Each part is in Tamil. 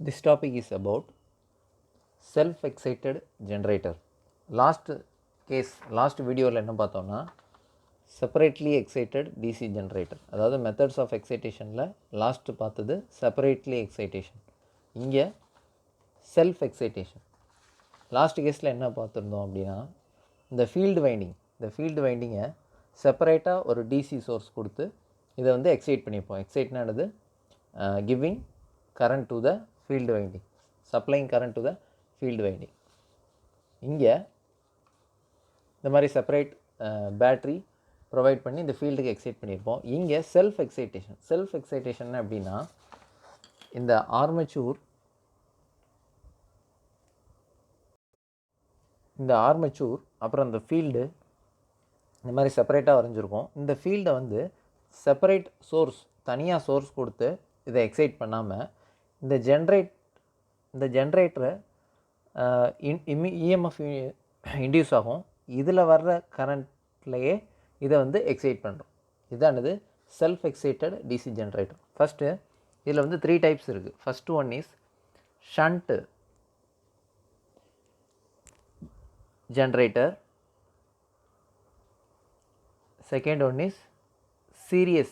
This topic is about self-excited generator. Last video என்ன பார்த்தோம்னா separately excited DC generator, அதாவது methods of excitation லாஸ்ட் பார்த்தது separately excitation, இங்கே self excitation. லாஸ்ட் கேஸில் என்ன பார்த்துருந்தோம் அப்படின்னா இந்த ஃபீல்டு வைண்டிங்கை செப்பரேட்டாக ஒரு டிசி சோர்ஸ் கொடுத்து இதை வந்து எக்ஸைட் பண்ணியிருப்போம். எக்ஸைட்னானது giving current to the field winding, supplying current to the field winding. இங்கே இந்த மாதிரி செப்பரேட் பேட்ரி ப்ரொவைட் பண்ணி இந்த ஃபீல்டுக்கு எக்ஸைட் பண்ணியிருப்போம். இங்கே செல்ஃப் எக்ஸைட்டேஷன் அப்படின்னா இந்த ஆர்மச்சூர் அப்புறம் இந்த ஃபீல்டு இந்த மாதிரி செப்பரேட்டாக வரைஞ்சிருக்கும். இந்த ஃபீல்டை வந்து செப்பரேட் சோர்ஸ், தனியாக சோர்ஸ் கொடுத்து இதை எக்ஸைட் பண்ணாமல் இந்த ஜென்ரேட்டரை இஎம்எஃப் இன்டியூஸ் ஆகும். இதில் வர்ற கரண்ட்லேயே இதை வந்து எக்ஸைட் பண்ணுறோம். இதானது self excited DC generator. First இதில் வந்து 3 டைப்ஸ் இருக்குது. First one is shunt generator, second one is series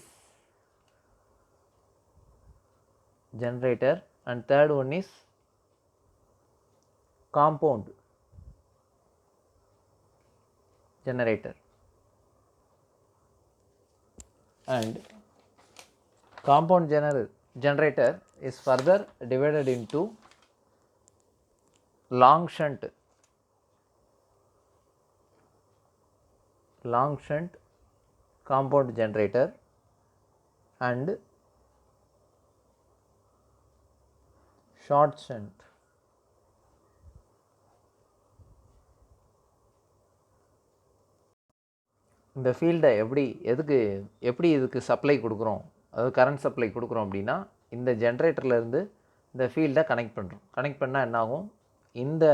generator, and third one is compound generator. And compound generator is further divided into long shunt, compound generator, and short shunt. இந்த ஃபீல்டை எப்படி இதுக்கு சப்ளை கொடுக்குறோம், அதாவது கரண்ட் சப்ளை கொடுக்குறோம் அப்படின்னா இந்த ஜென்ரேட்டர்லேருந்து இந்த ஃபீல்டை கனெக்ட் பண்ணுறோம். கனெக்ட் பண்ணால் என்னாகும், இந்த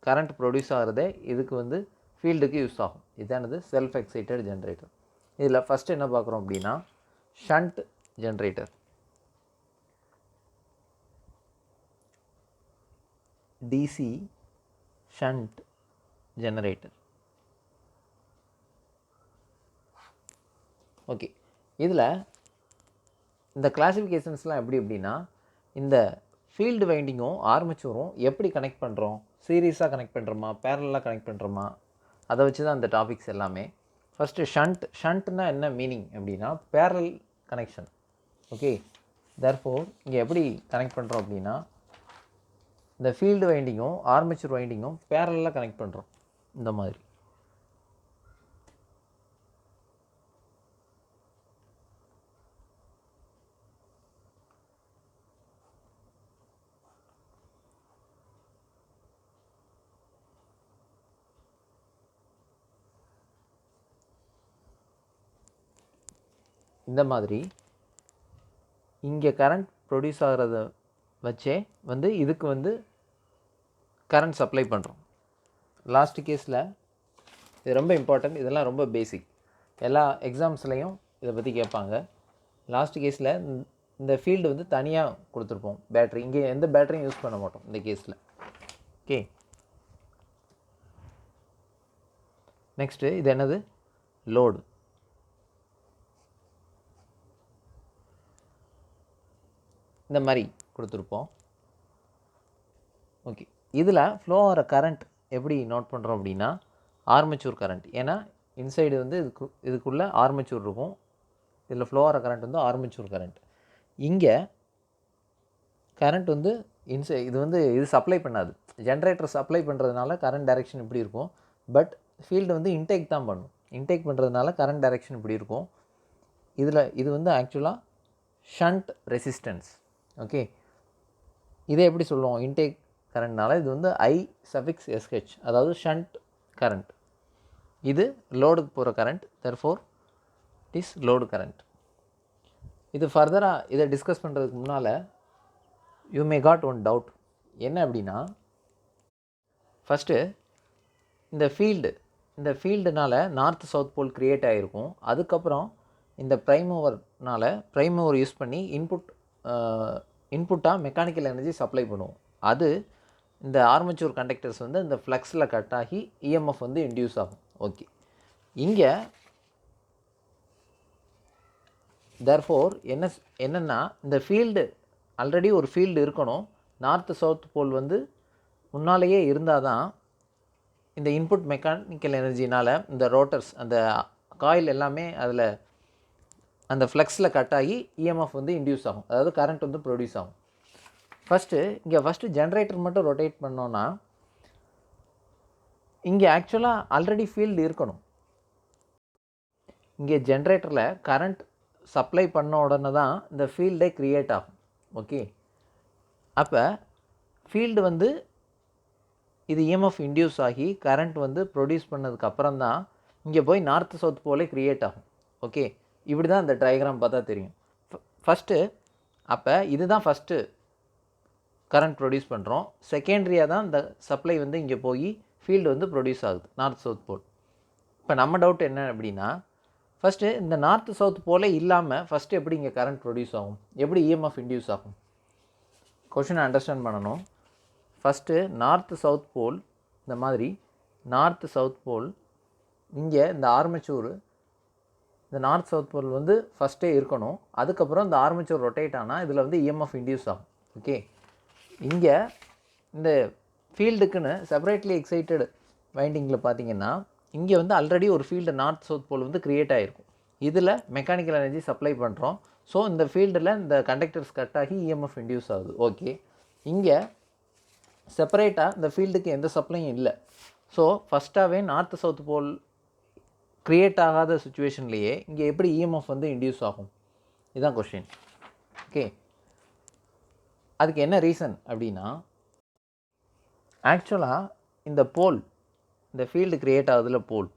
கரண்ட் ப்ரொடியூஸ் ஆகிறதே இதுக்கு வந்து ஃபீல்டுக்கு யூஸ் ஆகும். இதானது செல்ஃப் எக்ஸைட்டட் ஜென்ரேட்டர். இதில் ஃபஸ்ட்டு என்ன பார்க்குறோம் அப்படின்னா shunt generator. DC shunt generator. Okay, இதில் இந்த கிளாசிஃபிகேஷன்ஸ்லாம் எப்படின்னா இந்த ஃபீல்டு வைண்டிங்கும் ஆர்மச்சூரும் எப்படி கனெக்ட் பண்ணுறோம், சீரியஸாக கனெக்ட் பண்ணுறோமா, பேரலாக கனெக்ட் பண்ணுறோமா, அதை வச்சு தான் இந்த டாபிக்ஸ் எல்லாமே. ஃபஸ்ட்டு ஷண்ட்னா என்ன மீனிங் அப்படின்னா பேரல் கனெக்ஷன். ஓகே, தேர்ஃபோர் இங்கே எப்படி கனெக்ட் பண்ணுறோம் அப்படின்னா இந்த ஃபீல்டு வைண்டிங்கும் ஆர்மேச்சர் வைண்டிங்கும் பேரலாக கனெக்ட் பண்ணுறோம். இந்த மாதிரி இங்கே கரண்ட் ப்ரொடியூஸ் ஆகிறத வச்சே வந்து இதுக்கு வந்து கரண்ட் சப்ளை பண்ணுறோம். லாஸ்ட் கேஸில் இது ரொம்ப இம்பார்ட்டன்ட், இதெல்லாம் ரொம்ப பேசிக், எல்லா எக்ஸாம்ஸ்லேயும் இதை பற்றி கேட்பாங்க. லாஸ்ட் கேஸில் இந்த ஃபீல்டு வந்து தனியாக கொடுத்துருப்போம், பேட்ரி. இங்கே எந்த பேட்டரியும் யூஸ் பண்ண மாட்டோம் இந்த கேஸில். ஓகே, நெக்ஸ்ட்டு இது என்னது, லோடு. இந்த மாதிரி கொடுத்துருப்போம். ஓகே, இதில் ஃப்ளோ ஆகிற கரண்ட் எப்படி நோட் பண்ணுறோம் அப்படின்னா ஆர்மச்சூர் கரண்ட். ஏன்னா இன்சைடு வந்து இதுக்குள்ளே ஆர்மச்சூர் இருக்கும். இதில் ஃப்ளோ ஆகிற கரண்ட் வந்து ஆர்மச்சூர் கரண்ட். இங்கே கரண்ட் வந்து இது சப்ளை பண்ணாது. ஜென்ரேட்டர் சப்ளை பண்ணுறதுனால கரண்ட் டைரெக்ஷன் இப்படி இருக்கும். பட் ஃபீல்டு வந்து இன்டேக் தான் பண்ணும். இன்டேக் பண்ணுறதுனால கரண்ட் டைரெக்ஷன் இப்படி இருக்கும். இது வந்து ஆக்சுவலாக ஷண்ட் ரெசிஸ்டன்ஸ். ஓகே, இதை எப்படி சொல்லுவோம், இன்டேக் கரண்ட்னால இது வந்து I(SH), அதாவது ஷண்ட் கரண்ட். இது லோடுக்கு போகிற current, therefore it is load current. இது ஃபர்தராக இதை டிஸ்கஸ் பண்ணுறதுக்கு முன்னால் you may got one doubt. என்ன அப்படின்னா ஃபஸ்ட்டு இந்த ஃபீல்டுனால் நார்த் சவுத் போல் க்ரியேட் ஆகிருக்கும். அதுக்கப்புறம் இந்த ப்ரைம் மூவர் யூஸ் பண்ணி இன்புட்டாக மெக்கானிக்கல் எனர்ஜி சப்ளை பண்ணுவோம். அது இந்த ஆர்மேச்சர் கண்டக்டர்ஸ் வந்து இந்த ஃப்ளக்ஸில் கட் ஆகி இஎம்எஃப் வந்து இன்டியூஸ் ஆகும். ஓகே, இங்கே தேர்ஃபோர் என்னென்னா இந்த ஃபீல்டு ஆல்ரெடி ஒரு ஃபீல்டு இருக்கணும். நார்த்து சவுத் போல் வந்து முன்னாலேயே இருந்தால் தான் இந்த இன்புட் மெக்கானிக்கல் எனர்ஜினால் இந்த ரோட்டர்ஸ் அந்த காயில் எல்லாமே அதில் அந்த ஃப்ளக்ஸில் கட் ஆகி இஎம்எஃப் வந்து இன்டியூஸ் ஆகும், அதாவது கரண்ட் வந்து ப்ரொடியூஸ் ஆகும். ஃபஸ்ட்டு ஜென்ரேட்டர் மட்டும் ரொட்டேட் பண்ணோன்னா இங்கே ஆக்சுவலாக ஆல்ரெடி ஃபீல்டு இருக்கணும். இங்கே ஜென்ரேட்டரில் கரண்ட் சப்ளை பண்ண உடனே தான் இந்த ஃபீல்டே க்ரியேட் ஆகும். ஓகே, அப்போ ஃபீல்டு வந்து இது இஎம்எஃப் இன்டியூஸ் ஆகி கரண்ட் வந்து ப்ரொடியூஸ் பண்ணதுக்கப்புறம் தான் இங்கே போய் நார்த் சவுத் போலே க்ரியேட் ஆகும். ஓகே, இப்படி தான் இந்த டயக்ராம் பார்த்தா தெரியும். ஃபஸ்ட்டு அப்போ இதுதான் ஃபஸ்ட்டு கரண்ட் ப்ரொடியூஸ் பண்ணுறோம். செகண்டரியாக தான் இந்த சப்ளை வந்து இங்கே போய் ஃபீல்டு வந்து ப்ரொடியூஸ் ஆகுது நார்த் சவுத் போல். இப்போ நம்ம டவுட் என்ன அப்படின்னா, ஃபஸ்ட்டு இந்த நார்த் சவுத் போலே இல்லாமல் ஃபஸ்ட்டு எப்படி இங்கே கரண்ட் ப்ரொடியூஸ் ஆகும், எப்படி இஎம்எஃப் இன்டியூஸ் ஆகும்? கொஷினை அண்டர்ஸ்டாண்ட் பண்ணணும். ஃபஸ்ட்டு நார்த்து சவுத் போல், இந்த மாதிரி நார்த்து சவுத் போல் இங்கே இந்த ஆர்மேச்சூர் இந்த நார்த் சவுத் போல் வந்து ஃபஸ்ட்டே இருக்கணும். அதுக்கப்புறம் இந்த ஆர்மேச்சூர் ரொட்டேட் ஆனால் இதில் வந்து இஎம்எஃப் இன்டியூஸ் ஆகும். ஓகே, இங்கே இந்த ஃபீல்டுக்குன்னு செப்பரேட்லி எக்ஸைட்டட் வைண்டிங்கில் பார்த்தீங்கன்னா இங்கே வந்து ஆல்ரெடி ஒரு ஃபீல்டு நார்த் சவுத் போல் வந்து க்ரியேட் ஆகிருக்கும். இதில் மெக்கானிக்கல் எனர்ஜி சப்ளை பண்ணுறோம். ஸோ இந்த ஃபீல்டில் இந்த கண்டக்டர்ஸ் கட் ஆகி இஎம்எஃப் இன்டியூஸ் ஆகுது. ஓகே, இங்கே செப்பரேட்டாக இந்த ஃபீல்டுக்கு எந்த சப்ளையும் இல்லை. ஸோ ஃபஸ்ட்டாகவே நார்த் சவுத் போல் க்ரியேட் ஆகாத சுச்சுவேஷன்லேயே இங்கே எப்படி இஎம்எஃப் வந்து இன்டியூஸ் ஆகும்? இதுதான் கொஸ்டின். ஓகே, அதுக்கு என்ன ரீசன் அப்படின்னா, ஆக்சுவலாக இந்த போல் இந்த ஃபீல்டு க்ரியேட் ஆகுதுல போல்,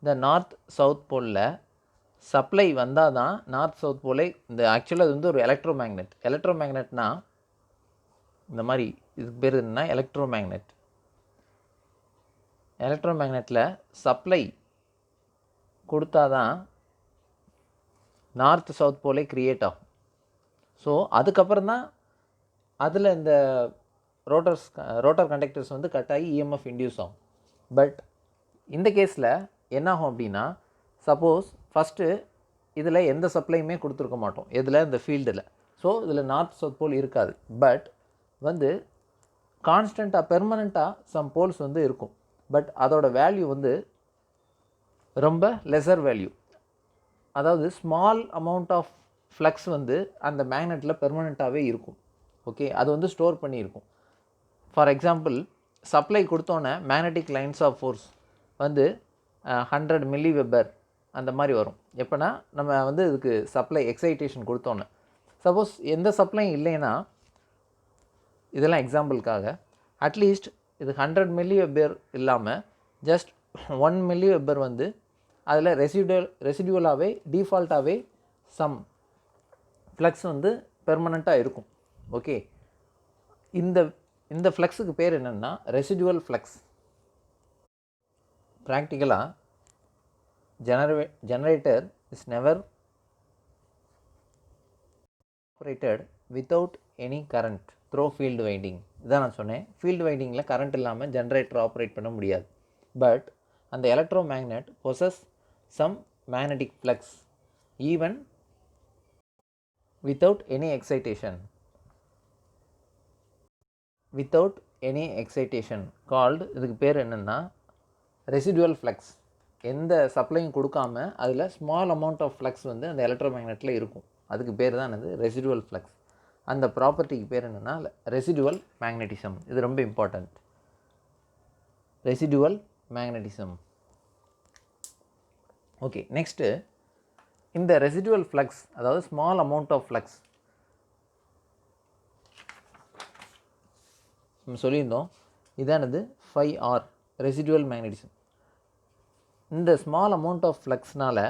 இந்த நார்த் சவுத் போலில் சப்ளை வந்தால் தான் நார்த் சவுத் போலே இந்த ஆக்சுவலாக அது வந்து ஒரு எலக்ட்ரோமேக்னெட்னா இந்த மாதிரி இதுக்கு பேர் என்னன்னா எலக்ட்ரோமேக்னெட்டில் சப்ளை கொடுத்தா தான் நார்த் சவுத் போலே க்ரியேட் ஆகும். ஸோ அதுக்கப்புறம் தான் அதில் இந்த ரோட்டர் கண்டக்டர்ஸ் வந்து கட் ஆகி இஎம்எஃப் இன்டியூஸ் ஆகும். பட் இந்த கேஸில் என்னாகும் அப்படின்னா, சப்போஸ் ஃபஸ்ட்டு இதில் எந்த சப்ளையுமே கொடுத்துருக்க மாட்டோம், இதில் இந்த ஃபீல்டில். ஸோ இதில் நார்த் சவுத் போல் இருக்காது. பட் வந்து கான்ஸ்டண்ட்டாக பெர்மனண்ட்டாக சம் போல்ஸ் வந்து இருக்கும். பட் அதோட வேல்யூ வந்து ரொம்ப லெஸர் வேல்யூ, அதாவது ஸ்மால் அமௌண்ட் ஆஃப் ஃப்ளக்ஸ் வந்து அந்த மேக்னெட்டில் பெர்மனண்ட்டாகவே இருக்கும். ஓகே, அது வந்து ஸ்டோர் பண்ணியிருக்கும். ஃபார் எக்ஸாம்பிள், சப்ளை கொடுத்தோன்னே மேக்னெட்டிக் லைன்ஸ் ஆஃப் ஃபோர்ஸ் வந்து 100 மில்லி வெபர் அந்த மாதிரி வரும். எப்போனா நம்ம வந்து இதுக்கு சப்ளை எக்ஸைட்டேஷன் கொடுத்தோன்னே. சப்போஸ் எந்த சப்ளையும் இல்லைன்னா, இதெல்லாம் எக்ஸாம்பிளுக்காக, அட்லீஸ்ட் இது 100 மில்லி வெபர் இல்லாமல் ஜஸ்ட் 1 மில்லி வெபர் வந்து அதில் ரெசிடுவலாகவே டிஃபால்ட்டாகவே சம் ஃப்ளக்ஸ் வந்து பெர்மனண்ட்டாக இருக்கும். ஓகே, இந்த ஃப்ளக்ஸுக்கு பேர் என்னென்னா ரெசிடுவல் ஃப்ளக்ஸ். ப்ராக்டிக்கலாக generator is never operated without any current through field winding. இதான் நான் சொன்னேன், ஃபீல்டு வைண்டிங்கில் கரண்ட் இல்லாமல் ஜென்ரேட்டர் ஆப்ரேட் பண்ண முடியாது. பட் அந்த electro magnet possess some magnetic flux even without any excitation called, இதுக்கு பேர் என்னென்னா ரெசிடுவல் ஃப்ளக்ஸ். எந்த சப்ளையும் கொடுக்காம அதில் ஸ்மால் அமௌண்ட் ஆஃப் ஃப்ளக்ஸ் வந்து அந்த எலக்ட்ரோ மேக்னெட்டில் இருக்கும். அதுக்கு பேர் தான் என்னது ரெசிடுவல் ஃப்ளக்ஸ். அந்த ப்ராப்பர்ட்டிக்கு பேர் என்னென்னா ரெசிடுவல் மேக்னெட்டிசம். இது ரொம்ப important, residual magnetism. Okay, next இந்த ரெசிடுவல் ஃப்ளக்ஸ், அதாவது ஸ்மால் அமௌண்ட் ஆஃப் ஃப்ளக்ஸ் நம்ம சொல்லியிருந்தோம், இதானது 5R ரெசிடுவல் மேக்னெட்டிசம். இந்த ஸ்மால் அமௌண்ட் ஆஃப் ஃப்ளக்ஸ்னால்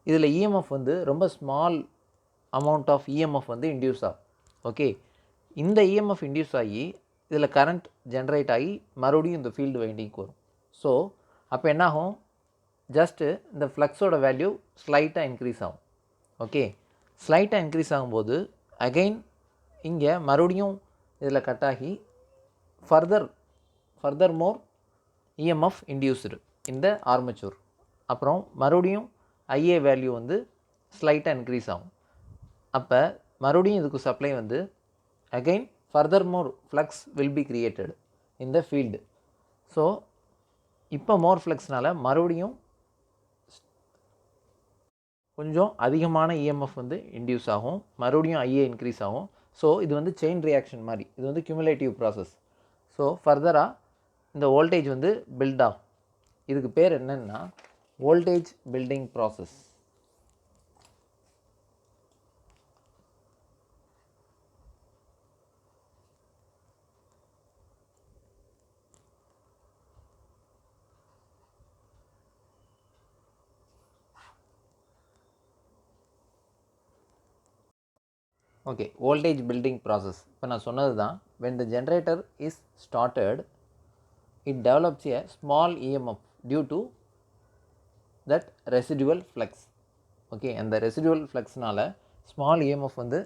இதில் இஎம்எஃப் வந்து ரொம்ப ஸ்மால் அமௌண்ட் ஆஃப் இஎம்எஃப் வந்து இன்டியூஸ் ஆகும். ஓகே, இந்த இஎம்எஃப் இன்டியூஸ் ஆகி இதில் கரண்ட் ஜென்ரேட் ஆகி மறுபடியும் இந்த ஃபீல்டு வைண்டிங்க்கு வரும். ஸோ அப்போ என்னாகும், ஜஸ்ட்டு இந்த ஃப்ளக்ஸோட வேல்யூ ஸ்லைட்டாக இன்க்ரீஸ் ஆகும். ஓகே, ஸ்லைட்டாக இன்க்ரீஸ் ஆகும்போது அகெயின் இங்கே மறுபடியும் இதில் கட் ஆகி ஃபர்தர் மோர் இஎம்எஃப் இன்டியூஸ்டு இந்த ஆர்மச்சூர். அப்புறம் மறுபடியும் ஐஏ வேல்யூ வந்து ஸ்லைட்டாக இன்க்ரீஸ் ஆகும். அப்போ மறுபடியும் இதுக்கு சப்ளை வந்து again further more flux will be created இந்த ஃபீல்டு. ஸோ இப்போ மோர் ஃப்ளக்ஸ்னால் மறுபடியும் கொஞ்சம் அதிகமான இஎம்எஃப் வந்து இன்டியூஸ் ஆகும், மறுபடியும் ஐஏ இன்க்ரீஸ் ஆகும். ஸோ இது வந்து செயின் ரியாக்ஷன் மாதிரி, இது வந்து கியூமுலேட்டிவ் ப்ராசஸ். ஸோ ஃபர்தராக இந்த வோல்டேஜ் வந்து பில்ட் ஆகும். இதுக்கு பேர் என்னென்னா voltage building process. Okay, voltage building process இப்போ நான் சொன்னது தான். when the generator is started it develops a small EMF due to that residual flux. Okay, அந்த residual fluxனால small EMF வந்து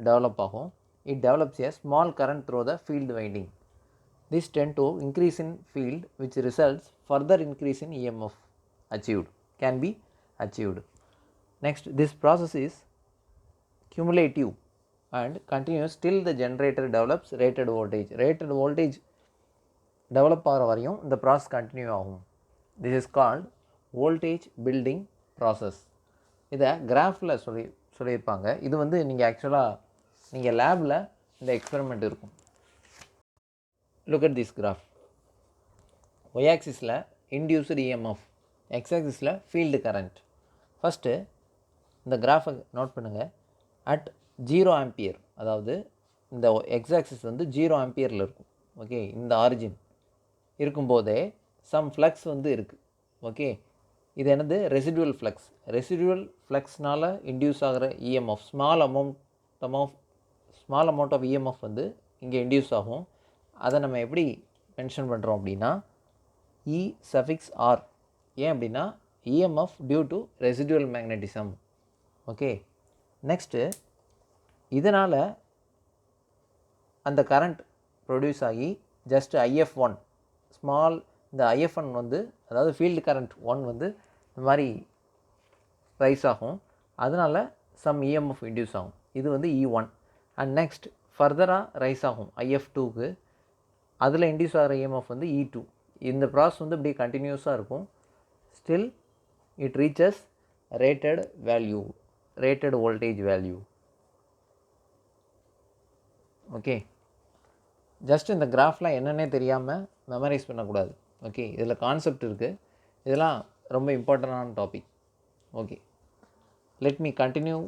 டெவலப் ஆகும். it develops a small current through the field winding. This tend to increase in field which results further increase in EMF can be achieved. Next, this process is cumulative and continues till the generator develops rated voltage. Rated voltage develop ஆகிற வரையும் இந்த ப்ராசஸ் கண்டினியூ ஆகும். This is called voltage building process. இதை கிராஃபில் சொல்லியிருப்பாங்க. இது வந்து நீங்கள் ஆக்சுவலாக நீங்கள் லேபில் இந்த எக்ஸ்பெரிமெண்ட் இருக்கும். Look at this graph. Y ஆக்சிஸில் இன்டியூஸ்டு EMF, X ஆக்சிஸில் ஃபீல்டு கரண்ட். ஃபஸ்ட்டு இந்த கிராஃபை நோட் பண்ணுங்கள். அட் 0 ஆம்பியர், அதாவது இந்த எக்ஸ் ஆக்சிஸ் வந்து 0 ஆம்பியரில் இருக்கும். ஓகே, இந்த ஆரிஜின் இருக்கும்போதே சம் ஃப்ளக்ஸ் வந்து இருக்குது. ஓகே, இது என்னது ரெசிடுவல் ஃப்ளக்ஸ். ரெசிடுவல் ஃப்ளக்ஸ்னால் இன்டியூஸ் ஆகிற EMF small amount of EMF வந்து இங்கே இன்டியூஸ் ஆகும். அதை நம்ம எப்படி மென்ஷன் பண்ணுறோம் அப்படின்னா இ சஃபிக்ஸ் ஆர். ஏன் அப்படின்னா EMF due to residual magnetism. Okay, next இதனால் அந்த கரண்ட் ப்ரொடியூஸ் ஆகி ஜஸ்ட் IF1 ஸ்மால், இந்த IF1 வந்து அதாவது ஃபீல்டு கரண்ட் 1 வந்து இந்த மாதிரி ரைஸ் ஆகும். அதனால் சம் இஎம்எஃப் இன்டியூஸ் ஆகும். இது வந்து E1. அண்ட் நெக்ஸ்ட் ஃபர்தராக ரைஸ் ஆகும் IF2க்கு. அதில் இன்டியூஸ் ஆகிற இஎம்எஃப் வந்து E2. இந்த ப்ராசஸ் வந்து இப்படி கண்டினியூஸாக இருக்கும். Still it reaches rated voltage value. Okay, just இந்த கிராஃப்லாம் என்னென்னே தெரியாமல் மெமரைஸ் பண்ணக்கூடாது. ஓகே, இதில் கான்செப்ட் இருக்குது. இதெல்லாம் ரொம்ப இம்பார்ட்டண்டான topic. Okay, let me continue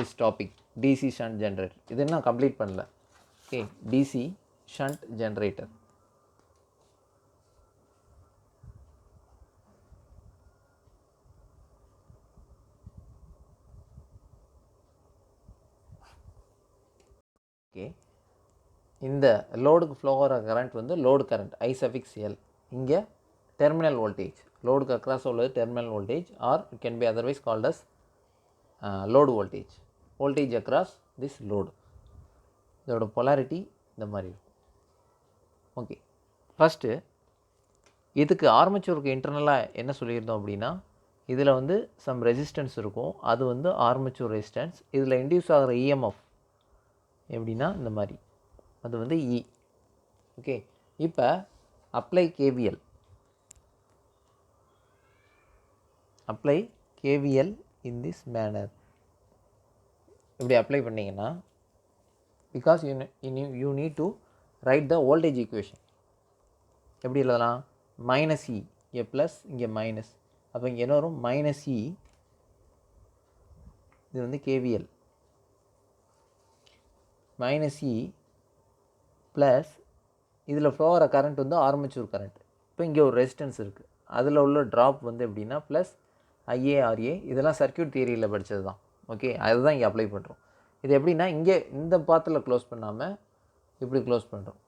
this topic. DC shunt generator இது இன்னும் கம்ப்ளீட் பண்ணல. Okay, DC shunt generator. Okay, இந்த லோடுக்கு ஃப்ளோ ஆகிற கரண்ட் வந்து லோடு கரண்ட் I_L. இங்கே டெர்மினல் வோல்டேஜ், லோடுக்கு அக்ராஸ் உள்ளது terminal voltage, or it can be otherwise called as load voltage across this load. இதோட பொலாரிட்டி இந்த மாதிரி இருக்கும். ஓகே, ஃபஸ்ட்டு இதுக்கு ஆர்மச்சூருக்கு இன்டர்னலாக என்ன சொல்லியிருந்தோம் அப்படின்னா இதில் வந்து சம் ரெசிஸ்டன்ஸ் இருக்கும். அது வந்து ஆர்மச்சூர் ரெசிஸ்டன்ஸ். இதில் இன்டியூஸ் ஆகிற இஎம்எஃப் எப்படின்னா இந்த மாதிரி, அது வந்து இ. ஓகே, இப்போ apply KVL in this manor. இப்படி அப்ளை பண்ணிங்கன்னா because you need to right the voltage equation. எப்படி எழுதலாம்? மைனஸ் இ, இங்கே ப்ளஸ் இங்கே மைனஸ், அப்போ இங்கே என்ன வரும்? மைனஸ் இ. இது வந்து கேவிஎல் மைனஸ் இ ப்ளஸ் இதில் ஃப்ளோ ஆகிற கரண்ட் வந்து ஆர்மச்சூர் கரண்ட். இப்போ இங்கே ஒரு ரெசிஸ்டன்ஸ் இருக்குது, அதில் உள்ள ட்ராப் வந்து எப்படின்னா ப்ளஸ் IARA. இதெல்லாம் சர்க்யூட் தியரியில் படித்தது தான். ஓகே, அதுதான் இங்கே அப்ளை பண்ணுறோம். இது எப்படின்னா இங்கே இந்த பாத்தில் க்ளோஸ் பண்ணாமல் இப்படி க்ளோஸ் பண்ணுறோம்.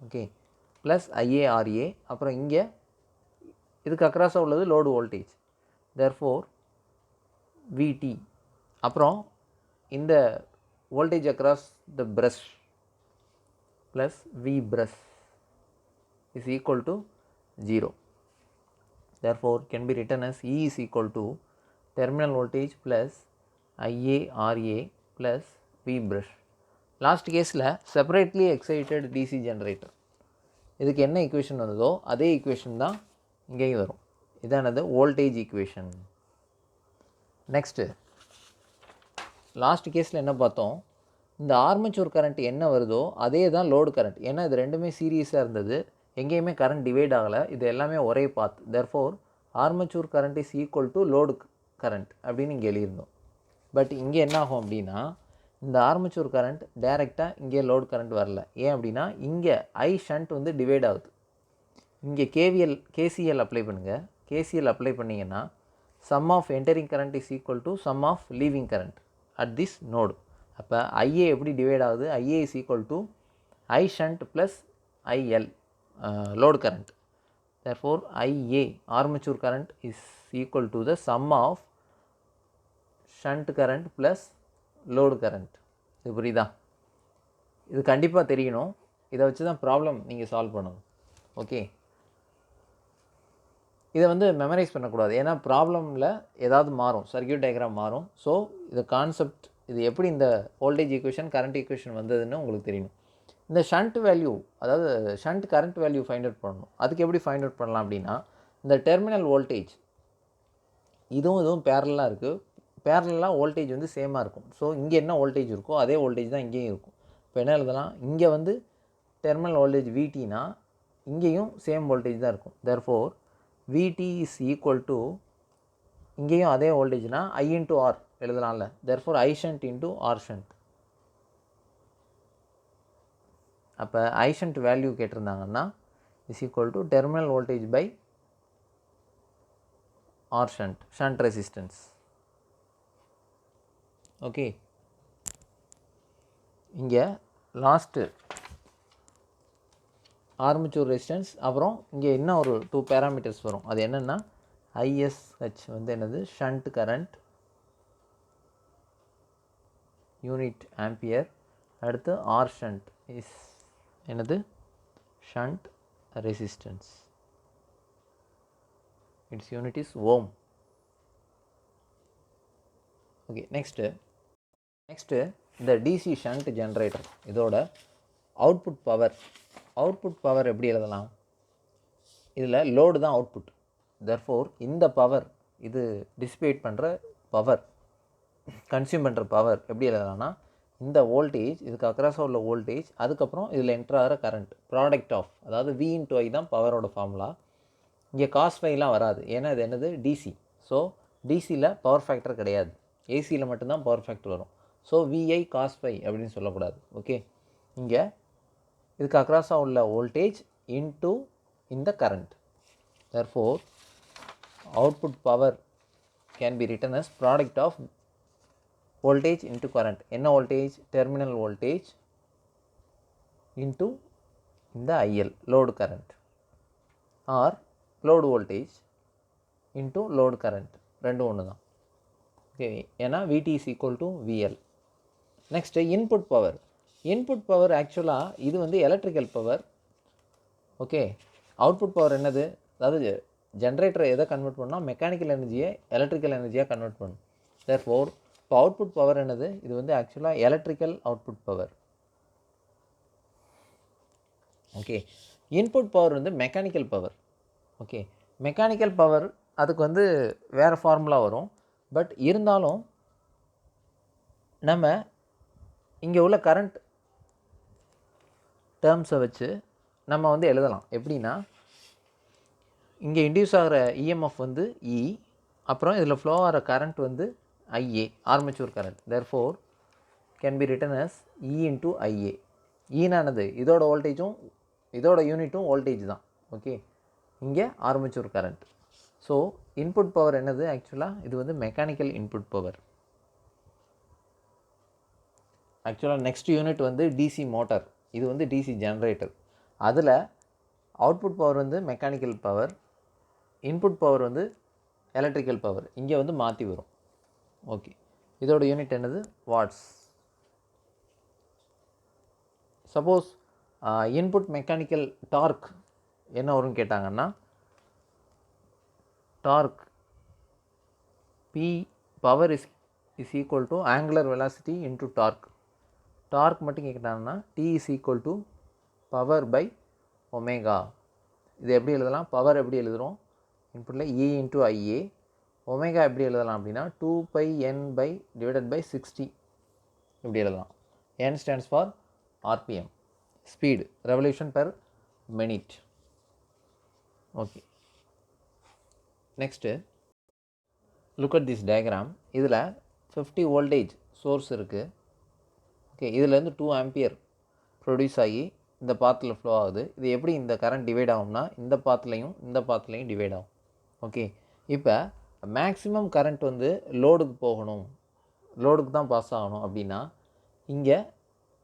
Okay, plus IARA. அப்புறம் இங்கே இதுக்கு அக்ராஸாக உள்ளது லோடு வோல்டேஜ், தேர்ஃபோர் VT. அப்புறம் இந்த voltage across the brush plus V brush is equal to 0. Therefore, can be written as E is equal to terminal voltage plus IA RA plus V brush. Last case la separately excited DC generator. இதுக்கு என்ன ஈக்குவேஷன் வந்ததோ அதே ஈக்குவேஷன் தான் இங்கேயும் வரும். இதானது வோல்டேஜ் ஈக்குவேஷன். நெக்ஸ்ட்டு லாஸ்ட் கேஸில் என்ன பார்த்தோம், இந்த ஆர்மேச்சர் கரண்ட் என்ன வருதோ அதே தான் லோடு கரண்ட். ஏன்னா இது ரெண்டுமே சீரியஸாக இருந்தது, எங்கேயுமே கரண்ட் டிவைட் ஆகலை, இது எல்லாமே ஒரே path. Therefore armature current is equal to load current அப்படின்னு இங்கே எழுதியிருந்தோம். பட் இங்கே என்ன ஆகும் அப்படின்னா, இந்த ஆர்மேச்சர் கரண்ட் டைரெக்டாக இங்கே லோடு கரண்ட் வரல. ஏன் அப்படின்னா இங்கே ஐ ஷண்ட் வந்து டிவைட் ஆகுது. இங்கே கேசிஎல் அப்ளை பண்ணுங்கள். கேசிஎல் அப்ளை பண்ணிங்கன்னா sum of entering current is equal to sum of leaving current at this node. அப்போ ஐஏ எப்படி டிவைட் ஆகுது, IA is equal to I shunt plus IL load current. Therefore IA armature current is equal to the sum of shunt current plus load current. இது புரியுதா? இது கண்டிப்பாக தெரியணும். இதை வச்சு தான் ப்ராப்ளம் நீங்கள் சால்வ் பண்ணணும். ஓகே, இதை வந்து மெமரைஸ் பண்ணக்கூடாது, ஏன்னா ப்ராப்ளமில் ஏதாவது மாறும், சர்க்யூட் டயக்ராம் மாறும். ஸோ இது கான்செப்ட், இது எப்படி இந்த வோல்டேஜ் ஈக்குவேஷன் கரண்ட் ஈக்குவேஷன் வந்ததுன்னு உங்களுக்கு தெரியணும். இந்த ஷண்ட் வேல்யூ, அதாவது shunt current value find out பண்ணணும். அதுக்கு எப்படி ஃபைண்ட் அவுட் பண்ணலாம் அப்படின்னா, இந்த டெர்மினல் வோல்டேஜ் இதுவும் பேரலாக இருக்குது, பேரலாக வோல்டேஜ் வந்து சேமாக இருக்கும். ஸோ இங்கே என்ன வோல்டேஜ் இருக்கோ அதே வோல்டேஜ் தான் இங்கேயும் இருக்கும். இப்போ என்ன எழுதலாம், இங்கே வந்து டெர்மினல் வோல்டேஜ் விடினா இங்கேயும் சேம் வோல்டேஜ் தான் இருக்கும். தேர்ஃபோர் விடி இஸ் ஈக்குவல் டு, இங்கேயும் அதே வோல்டேஜ்னா ஐ இன்ட்டு ஆர் எழுதலாம்ல. Therefore I shunt into R shunt. அப்போ ஐ ஷண்ட் வேல்யூ கேட்டிருந்தாங்கன்னா is equal to terminal voltage by R shunt, shunt resistance. Okay, இங்கே லாஸ்ட்டு ஆர்மேச்சர் ரெசிஸ்டன்ஸ், அப்புறம் இங்கே இன்னும் ஒரு 2 பேராமீட்டர்ஸ் வரும். அது என்னென்னா ஐஎஸ்ஹெச் வந்து என்னது, ஷண்ட் கரண்ட் யூனிட் ஆம்பியர். அடுத்து ஆர் ஷண்ட் இஸ் என்னது, shunt resistance, its unit is ohm. Okay, next இந்த டிசி ஷண்ட் ஜென்ரேட்டர், இதோட அவுட்புட் பவர் எப்படி எழுதலாம், இதில் லோடு தான் அவுட்புட். தெர்ஃபோர் இந்த பவர், இது டிசிபேட் பண்ணுற பவர், கன்சியூம் பண்ணுற பவர் எப்படி எழுதலாம்னா, இந்த வோல்டேஜ், இதுக்கு அக்ராஸாக உள்ள வோல்டேஜ், அதுக்கப்புறம் இதில் என்ட்ரு ஆகிற கரண்ட், ப்ராடக்ட் ஆஃப், அதாவது V இன்ட்டு I தான் பவரோட ஃபார்முலா. இங்கே காஸ் ஃபைலாம் வராது, ஏன்னா இது என்னது டிசி. ஸோ டிசியில் பவர் ஃபேக்டர் கிடையாது, ஏசியில் மட்டும்தான் பவர் ஃபேக்டர் வரும். ஸோ VI cos phi அப்படின்னு சொல்லக்கூடாது. ஓகே, இங்கே இதுக்கு அக்ராஸாக உள்ள வோல்டேஜ் இன்ட்டு இந்த current. Therefore output power can be written as product of voltage into current. என்ன வோல்டேஜ், டெர்மினல் வோல்டேஜ் இன்ட்டு இந்த IL load current, or load voltage into load current, ரெண்டும் ஒன்று தான். ஓகே, ஏன்னா VT is equal to VL. Next input power ஆக்சுவலாக இது வந்து electrical power. Okay, output power என்னது, அதாவது ஜென்ரேட்டரை எதை கன்வெர்ட் பண்ணால் மெக்கானிக்கல் எனர்ஜியை எலக்ட்ரிக்கல் எனர்ஜியாக கன்வெர்ட் பண்ணும். தேர்ஃபோர் இப்போ அவுட்புட் பவர் என்னது, இது வந்து ஆக்சுவலாக electrical output power. Okay, input power வந்து mechanical power. Okay, mechanical power அதுக்கு வந்து வேறு ஃபார்முலா வரும். பட் இருந்தாலும் நம்ம இங்கே உள்ள கரண்ட் டேர்ம்ஸை வச்சு நம்ம வந்து எழுதலாம். எப்படின்னா, இங்கே இன்டியூஸ் ஆகிற இஎம்எஃப் வந்து இ, அப்புறம் இதில் ஃப்ளோ ஆகிற கரண்ட் வந்து IA, armature current. Therefore can be written as E into IA. ஈனானது இதோட வோல்டேஜும் இதோட யூனிட்டும் வோல்டேஜ் தான். ஓகே, இங்கே armature current. So input power என்னது, ஆக்சுவலாக இது வந்து மெக்கானிக்கல் இன்புட் பவர். ஆக்சுவலாக நெக்ஸ்ட் யூனிட் வந்து டிசி மோட்டார், இது வந்து டிசி ஜென்ரேட்டர். அதில் அவுட்புட் பவர் வந்து மெக்கானிக்கல் பவர், இன்புட் பவர் வந்து எலக்ட்ரிக்கல் பவர். இங்கே வந்து மாற்றி வரும். ஓகே, இதோட யூனிட் என்னது, watts. Suppose input mechanical dark என்ன வரும்னு கேட்டாங்கன்னா, torque P power is equal to angular velocity into torque மட்டும் கேட்டாங்கன்னா T is equal to power by omega. இது எப்படி எழுதலாம்? பவர் எப்படி எழுதுகிறோம்? இன்புட்டில் E இன்ட்டு IA. ஒமேகா எப்படி எழுதலாம் அப்படின்னா 2πN டிவைடட் பை 60 இப்படி எழுதலாம். N stands for RPM, speed, revolution per minute. Okay, next look at this diagram. இதில் 50 வோல்டேஜ் சோர்ஸ் இருக்குது. ஓகே, இதுலேருந்து 2 ஆம்பியர் ப்ரொடியூஸ் ஆகி இந்த பாத்தில் ஃப்ளோ ஆகுது. இது எப்படி இந்த கரண்ட் டிவைட் ஆகும்னா இந்த பாத்துலேயும் டிவைட் ஆகும். ஓகே, இப்போ மேக்ஸிமம் கரண்ட் வந்து லோடுக்கு போகணும், லோடுக்கு தான் பாஸ் ஆகணும் அப்படின்னா இங்கே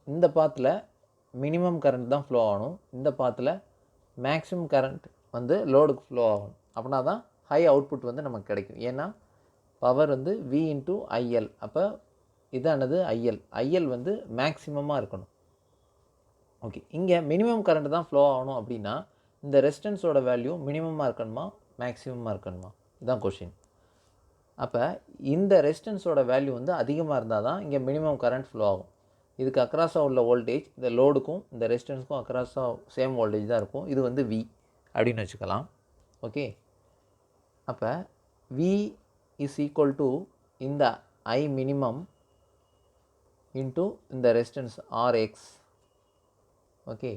இந்த பாத்தில் மினிமம் கரண்ட் தான் ஃப்ளோ ஆகணும், இந்த பாத்தில் மேக்ஸிமம் கரண்ட் வந்து லோடுக்கு ஃப்ளோ ஆகணும். அப்படின்னா தான் ஹை அவுட்புட் வந்து நமக்கு கிடைக்கும். ஏன்னா பவர் வந்து V இன்ட்டு IL. அப்போ இதானது IL வந்து மேக்ஸிமமாக இருக்கணும். ஓகே, இங்கே மினிமம் கரண்ட் தான் ஃப்ளோ ஆகணும் அப்படின்னா இந்த ரெசிஸ்டன்ஸோட வேல்யூ மினிமமாக இருக்கணுமா மேக்ஸிமமாக இருக்கணுமா? இதுதான் கொஷின். அப்போ இந்த ரெசிஸ்டன்ஸோட வேல்யூ வந்து அதிகமாக இருந்தால் தான் இங்கே மினிமம் கரண்ட் ஃப்ளோ ஆகும். இதுக்கு அக்ராஸாக உள்ள வோல்டேஜ் இந்த லோடுக்கும் இந்த ரெசிஸ்டன்ஸுக்கும் அக்ராஸாக சேம் வோல்டேஜ் தான் இருக்கும். இது வந்து V அப்படின்னு வச்சுக்கலாம். ஓகே, அப்போ V இஸ் ஈக்குவல் டு இந்த I மினிமம் இன்ட்டு இந்த ரெசிஸ்டன்ஸ் RX. ஓகே,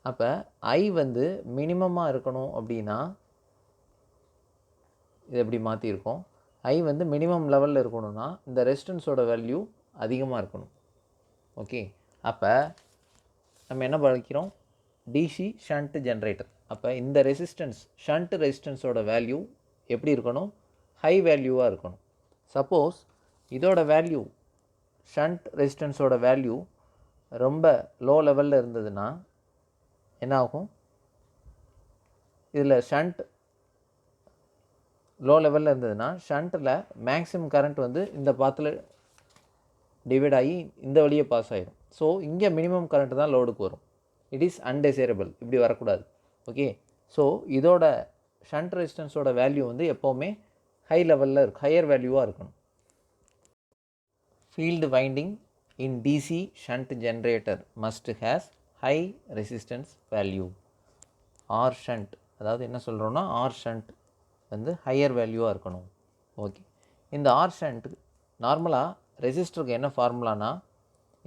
அப்போ I வந்து மினிமமாக இருக்கணும் அப்படின்னா இது எப்படி மாற்றிருக்கோம்? I வந்து மினிமம் லெவலில் இருக்கணும்னா இந்த ரெசிஸ்டன்ஸோட வேல்யூ அதிகமாக இருக்கணும். ஓகே, அப்போ நம்ம என்ன படிக்கிறோம்? DC shunt generator. அப்போ இந்த ரெசிஸ்டன்ஸ் ஷண்ட் ரெசிஸ்டன்ஸோட வேல்யூ எப்படி இருக்கணும்? ஹை வேல்யூவாக இருக்கணும். சப்போஸ் இதோட வேல்யூ ஷண்ட் ரெசிஸ்டன்ஸோட வேல்யூ ரொம்ப லோ லெவலில் இருந்ததுன்னா என்ன ஆகும்? இதில் ஷண்ட் லோ லெவலில் இருந்ததுன்னா ஷண்ட்டில் மேக்ஸிமம் கரண்ட் வந்து இந்த பாத்தில் டிவைட் ஆகி இந்த வழியே பாஸ் ஆகிடும். ஸோ இங்கே மினிமம் கரண்ட் தான் லோடுக்கு வரும். இட் இஸ் அன்டிசைரபிள், இப்படி வரக்கூடாது. ஓகே, ஸோ இதோட ஷண்ட் ரெசிஸ்டன்ஸோட வேல்யூ வந்து எப்போவுமே ஹை லெவலில் இருக்கும், ஹையர் வேல்யூவாக இருக்கணும். Field winding in DC shunt generator must has high resistance value. R shunt, அதாவது என்ன சொல்கிறோன்னா ஆர் ஷண்ட் வந்து ஹையர் வேல்யூவாக இருக்கணும். ஓகே, இந்த ஆர் ஷண்ட் நார்மலாக ரெசிஸ்டருக்கு என்ன ஃபார்முலானா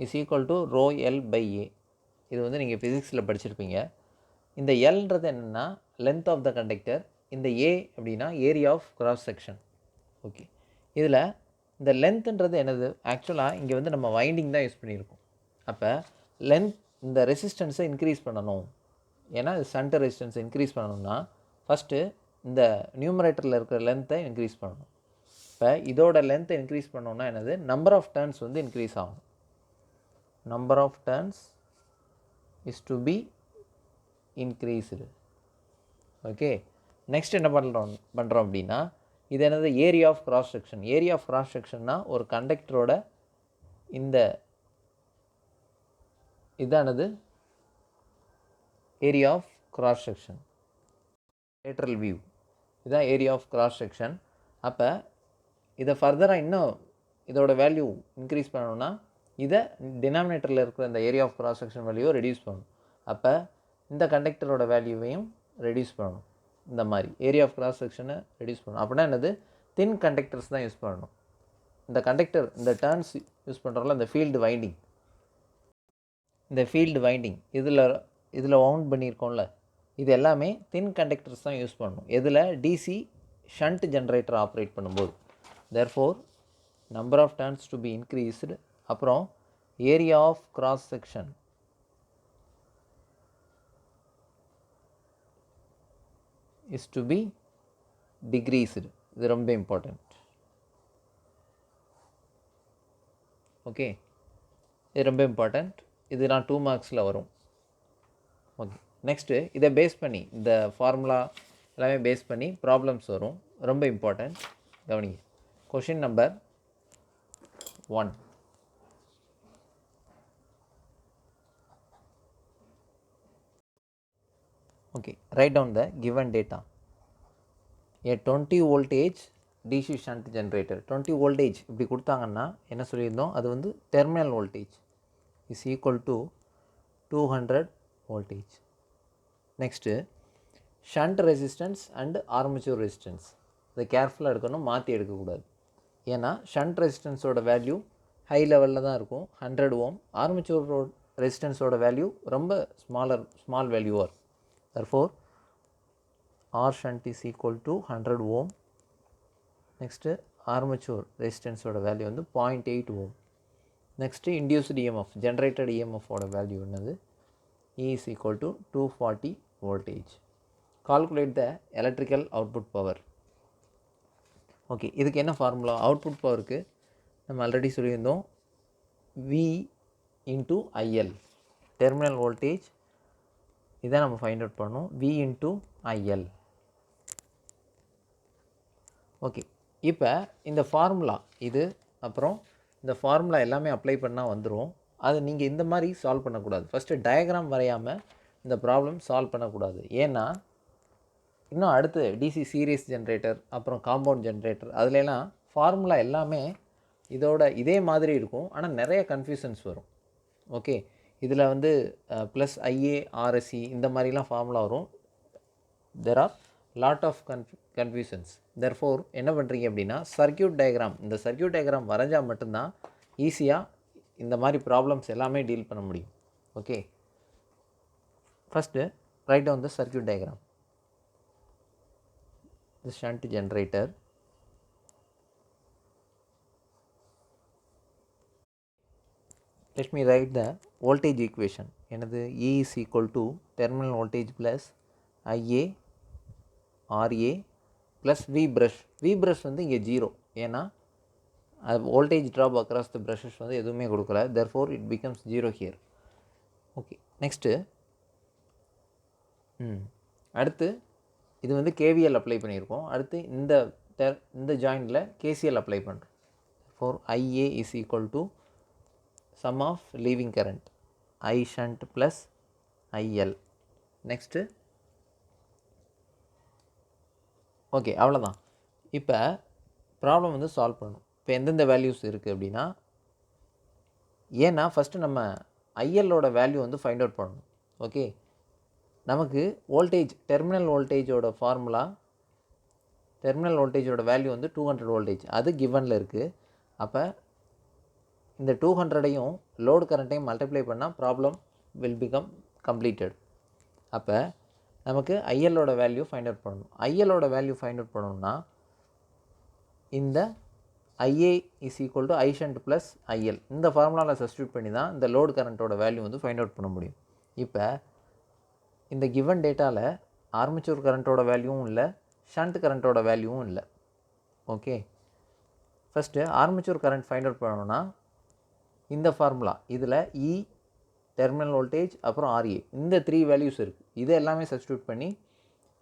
இஸ் ஈக்குவல் டு ρL/A. இது வந்து நீங்கள் ஃபிசிக்ஸில் படிச்சிருப்பீங்க. இந்த எல்ன்றது என்னென்னா லென்த் ஆஃப் த கண்டக்டர், இந்த A அப்படின்னா area of cross section. Okay, இதில் இந்த லென்த்துன்றது என்னது? ஆக்சுவலாக இங்கே வந்து நம்ம வைண்டிங் தான் யூஸ் பண்ணியிருக்கோம். அப்போ லென்த் இந்த ரெசிஸ்டன்ஸை இன்க்ரீஸ் பண்ணணும். ஏன்னா ஷண்ட் ரெசிஸ்டன்ஸை இன்க்ரீஸ் பண்ணணும்னா ஃபஸ்ட்டு இந்த நியூமரேட்டரில் இருக்கிற லென்த்தை இன்க்ரீஸ் பண்ணணும். இப்போ இதோட லென்த்தை இன்க்ரீஸ் பண்ணோன்னா என்னது? நம்பர் ஆஃப் டர்ன்ஸ் வந்து இன்க்ரீஸ் ஆகும். Number of turns is to be increased. Okay, next என்ன பண்ணுறோம் அப்படின்னா இது என்னது? Area of cross section. Area of cross செக்ஷன்னா ஒரு கண்டக்டரோட இந்த இதானது area of cross section, lateral view. இதுதான் ஏரியா ஆஃப் கிராஸ் செக்ஷன். அப்போ இதை ஃபர்தராக இன்னும் இதோட வேல்யூ இன்க்ரீஸ் பண்ணணும்னா இதை டினாமினேட்டரில் இருக்கிற இந்த ஏரியா ஆஃப் கிராஸ் செக்ஷன் வேல்யூவை ரெடியூஸ் பண்ணணும். அப்போ இந்த கண்டக்டரோட வேல்யூவையும் ரெடியூஸ் பண்ணணும். இந்த மாதிரி ஏரியா ஆஃப் கிராஸ் செக்ஷனை ரெடியூஸ் பண்ணணும். அப்படின்னா என்னது? தின் கண்டக்டர்ஸ் தான் யூஸ் பண்ணணும். இந்த கண்டக்டர் இந்த டர்ன்ஸ் யூஸ் பண்ணுறோம்ல, இந்த ஃபீல்டு வைண்டிங், இந்த ஃபீல்டு வைண்டிங் இதில் வவுண்ட் பண்ணியிருக்கோம்ல, இது எல்லாமே தின் கண்டக்டர்ஸ் தான் யூஸ் பண்ணணும். எதில்? DC ஷண்ட் ஜென்ரேட்டர் ஆப்ரேட் பண்ணும்போது. Therefore number of turns to be increased. அப்புறம் area of cross section is to be decreased. இது ரொம்ப இம்பார்ட்டண்ட். ஓகே, இது ரொம்ப இம்பார்ட்டண்ட். இது நான் 2 மார்க்ஸில் வரும். ஓகே, நெக்ஸ்ட்டு இதை பேஸ் பண்ணி இந்த ஃபார்முலா எல்லாமே பேஸ் பண்ணி ப்ராப்ளம்ஸ் வரும். ரொம்ப இம்பார்ட்டண்ட், கவனிங்க. Question number 1. Okay, write down the given data. A 20 voltage DC shunt generator, 20 voltage இப்படி கொடுத்தாங்கன்னா என்ன சொல்லியிருந்தோம், அது வந்து terminal voltage is equal to 200 voltage. Next, shunt resistance and armature resistance. இதை கேர்ஃபுல்லாக எடுக்கணும், மாற்றி எடுக்கக்கூடாது. ஏன்னா ஷண்ட் ரெசிஸ்டன்ஸோட வேல்யூ ஹை லெவலில் தான் இருக்கும், 100 ஓம். ஆர்மேச்சர் ரெசிஸ்டன்ஸோட வேல்யூ ரொம்ப ஸ்மால் வேல்யூவாக இருக்கும். therefore R shunt is equal to 100 ohm. Next armature ரெசிஸ்டன்ஸோட வேல்யூ வந்து 0.8 ohm. Next induced EMF, generated EMFோட வேல்யூ என்னது, E is equal to 240 voltage. Calculate the electrical output power. Okay, இதுக்கு என்ன ஃபார்முலா? அவுட்புட் பவருக்கு நம்ம ஆல்ரெடி சொல்லியிருந்தோம், V into IL, terminal voltage இதை நம்ம ஃபைண்ட் அவுட் பண்ணோம், V into IL. ஓகே, இப்போ இந்த ஃபார்முலா இது, அப்புறம் இந்த ஃபார்முலா எல்லாமே அப்ளை பண்ணால் வந்துடும். அது நீங்கள் இந்த மாதிரி சால்வ் பண்ணக்கூடாது. ஃபஸ்ட்டு டயக்ராம் வரையாமல் இந்த ப்ராப்ளம் சால்வ் பண்ணக்கூடாது. ஏன்னா இன்னும் அடுத்து டிசி சீரியஸ் ஜென்ரேட்டர், அப்புறம் காம்பவுண்ட் ஜென்ரேட்டர், அதுலலாம் ஃபார்முலா எல்லாமே இதே மாதிரி இருக்கும். ஆனால் நிறைய கன்ஃபியூஷன்ஸ் வரும். ஓகே, இதில் வந்து ப்ளஸ் ஐஏ ஆர்எஸ்சி இந்த மாதிரிலாம் ஃபார்முலா வரும். There are lot of confusions. Therefore என்ன பண்ணுறீங்க அப்படின்னா, சர்க்யூட் டயக்ராம், இந்த சர்க்யூட் டயக்ராம் வரைஞ்சால் மட்டும்தான் ஈஸியாக இந்த மாதிரி ப்ராப்ளம்ஸ் எல்லாமே டீல் பண்ண முடியும். Okay, first write down the circuit diagram. The shunt generator, let me write the voltage equation. என்னது, E is equal to terminal voltage plus IA RA plus V brush. V brush வந்து இங்கே 0, ஏன்னா voltage drop across the brushes வந்து எதுவுமே கொடுக்கல, therefore it becomes 0 here. Okay, next அடுத்து இது வந்து KVL அப்ளை பண்ணியிருக்கோம். அடுத்து இந்த ஜாயிண்டில் KCL அப்ளை பண்ணுறோம். For IA is equal to sum of leaving current I shunt plus IL. Next okay, அவ்வளோதான். இப்போ ப்ராப்ளம் வந்து சால்வ் பண்ணணும். இப்போ எந்தெந்த வேல்யூஸ் இருக்குது அப்படின்னா, ஏன்னா ஃபஸ்ட்டு நம்ம ILோட வேல்யூ வந்து ஃபைண்ட் அவுட் பண்ணணும். ஓகே, நமக்கு வோல்டேஜ், டெர்மினல் வோல்டேஜோட ஃபார்முலா, டெர்மினல் வோல்டேஜோட வேல்யூ வந்து 200 வோல்டேஜ், அது கிவனில் இருக்குது. அப்போ இந்த 200ஐயும் லோடு கரண்ட்டையும் மல்டிப்ளை பண்ணால் ப்ராப்ளம் வில் பிகம் கம்ப்ளீட்டட். அப்போ நமக்கு ஐஎல்லோட வேல்யூ ஃபைண்ட் அவுட் பண்ணணும். ஐஎல்லோட வேல்யூ ஃபைண்ட் அவுட் பண்ணணும்னா இந்த IA is equal to I shunt plus IL, இந்த ஃபார்முலாவில் சப்ஸ்டியூட் பண்ணி தான் இந்த லோடு கரண்ட்டோட வேல்யூ வந்து ஃபைண்ட் அவுட் பண்ண முடியும். இப்போ இந்த கிவன் டேட்டாவில் ஆர்மேச்சர் கரண்ட்டோட வேல்யூவும் இல்லை, ஷண்ட் கரண்ட்டோட வேல்யூவும் இல்லை. Okay, first armature current find out பண்ணணும்னா இந்த ஃபார்முலா, இதில் E டெர்மினல் வோல்டேஜ் அப்புறம் RA, இந்த 3 வேல்யூஸ் இருக்குது. இதை எல்லாமே சப்ஸ்டியூட் பண்ணி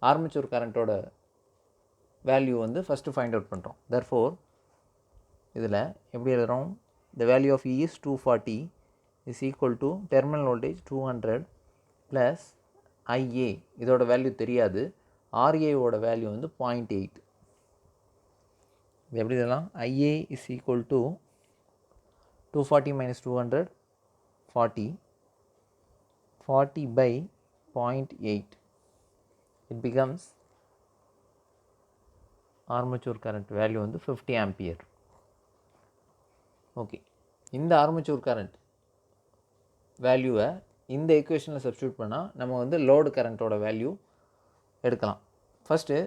ஆர்மேச்சர் கரண்ட்டோட வேல்யூ வந்து ஃபஸ்ட்டு ஃபைண்ட் அவுட் பண்ணுறோம். therefore இதில் எப்படி எழுதுகிறோம், the value of E is 240 is equal to terminal voltage 200 plus IA, இதோட வேல்யூ தெரியாது, RA ஓட வேல்யூ வந்து 0.8. இது எப்படி இதெல்லாம், IA is equal to 240 minus 200 40 by 0.8, it becomes armature current value வந்து 50 ஆம்பியர். ஓகே, இந்த ஆர்மேச்சர் கரண்ட் வேல்யூவை இந்த ஈக்குவேஷனில் சப்ஸ்டியூட் பண்ணால் நம்ம வந்து லோடு கரண்ட்டோட வேல்யூ எடுக்கலாம். ஃபஸ்ட்டு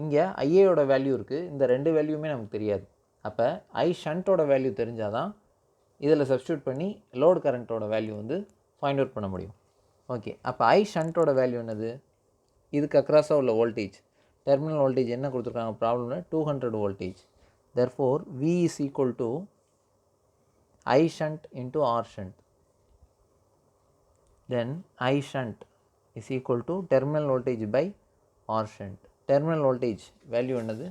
இங்கே ஐஏயோட வேல்யூ இருக்குது, இந்த 2 வேல்யூமே நமக்கு தெரியாது. அப்போ I ஷண்ட்டோட வேல்யூ தெரிஞ்சால் தான் இதில் சப்ஸ்டியூட் பண்ணி லோடு கரண்ட்டோட வேல்யூ வந்து ஃபைண்ட் அவுட் பண்ண முடியும். ஓகே, அப்போ I ஷண்ட்டோட வேல்யூ என்னது, இதுக்கு அக்ராஸாக உள்ள வோல்டேஜ், டெர்மினல் வோல்டேஜ் என்ன கொடுத்துருக்காங்க ப்ராப்ளமில், 200 voltage. therefore V is equal to I shunt into R shunt. Then I shunt is equal to terminal voltage by R shunt. Terminal voltage value என்னது,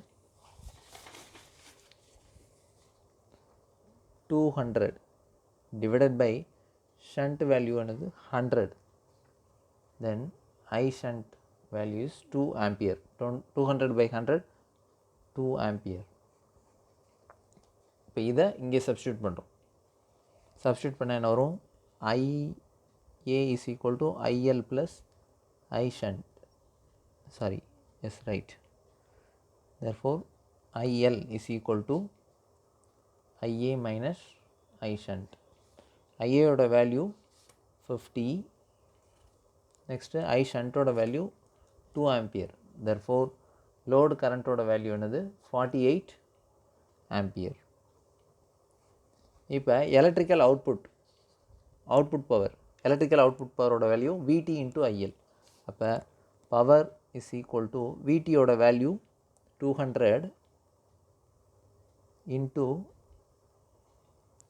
200 divided by shunt value என்னது 100. Then I shunt value is 2 ampere. 200 by 100 2 ampere. இப்போ இதை இங்கே சப்ஸ்டியூட் பண்ணுறோம். சப்ஸ்டியூட் பண்ண என்ன வரும்? IA is equal to IL plus I shunt. Sorry, yes, right. Therefore IL is equal to IA minus I shunt. IA ஓட வேல்யூ 50. நெக்ஸ்ட்டு I shunt ஓட value 2 ampere. Therefore load current ஓட வேல்யூ என்னது? 48 ampere. இப்போ electrical output power, electrical output பவரோட வேல்யூ VT இன்ட்டு IL. அப்போ பவர் இஸ் ஈக்குவல் டு VTயோட value 200 into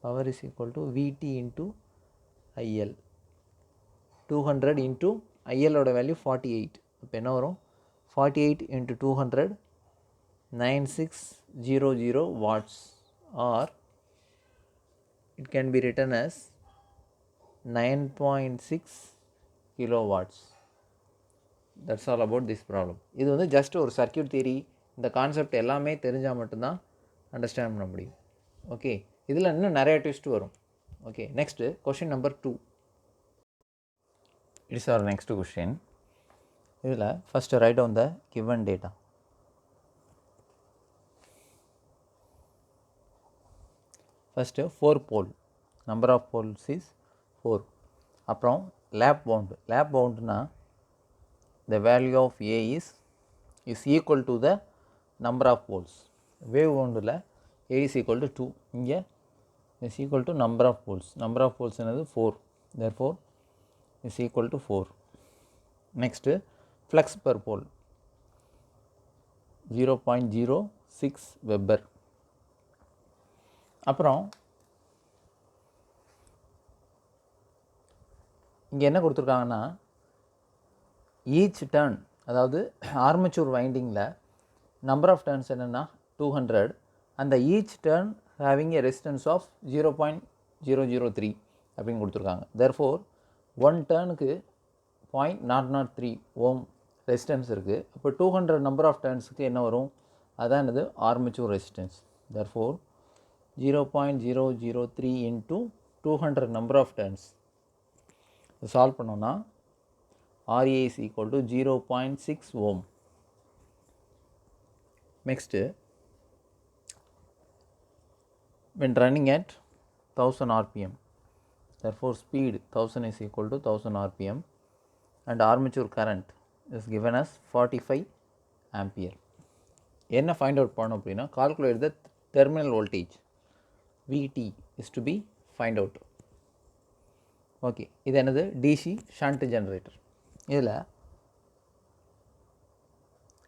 power is equal to VT into IL. 200 into ILோட வேல்யூ 48. இப்போ என்ன வரும்? 48 into 200 9600 watts, or it can be written as 9.6 kilowatts. That's all about this problem. இது வந்து ஜஸ்ட் ஒரு சர்க்யூட் தியரி. இந்த கான்செப்ட் எல்லாமே தெரிஞ்சால் மட்டும்தான் அண்டர்ஸ்டாண்ட் பண்ண முடியும். ஓகே, இதில் இன்னும் நிறைய ட்விஸ்ட் வரும். Okay, next question number 2. It's our next question. இதில் first write down the given data. First 4 pole, number of poles is 4. அப்புறம் லேப் பவுண்டுனா the value of A is equal to the number of poles. Wave பவுண்டில் A is equal to 2, இங்கே is equal to number of poles என்னது 4. therefore is equal to 4. next flux per pole 0.06 Weber. அப்புறம் இங்கே என்ன கொடுத்துருக்காங்கன்னா ஈச் டர்ன், அதாவது ஆர்மச்சூர் வைண்டிங்கில் நம்பர் ஆஃப் டர்ன்ஸ் என்னென்னா 200, அந்த each turn having a resistance of 0.003 அப்படின்னு கொடுத்துருக்காங்க. therefore ஒன் டர்னுக்கு 0.003 ஓம் ரெசிஸ்டன்ஸ் இருக்குது. அப்போ 200 நம்பர் ஆஃப் டர்ன்ஸுக்கு என்ன வரும்? அதான் இது armature resistance. therefore 0.003 into 200 number of turns. Solve பண்ணோன்னா RA is equal to 0.6 ohm. Next, when running at 1000 RPM, therefore speed 1000 is equal to 1000 RPM and armature current is given as 45 ampere. என்ன find out பண்ணோம் அப்படின்னா, calculate the terminal voltage VT is to be find out. Okay, இது என்னது? DC shunt generator.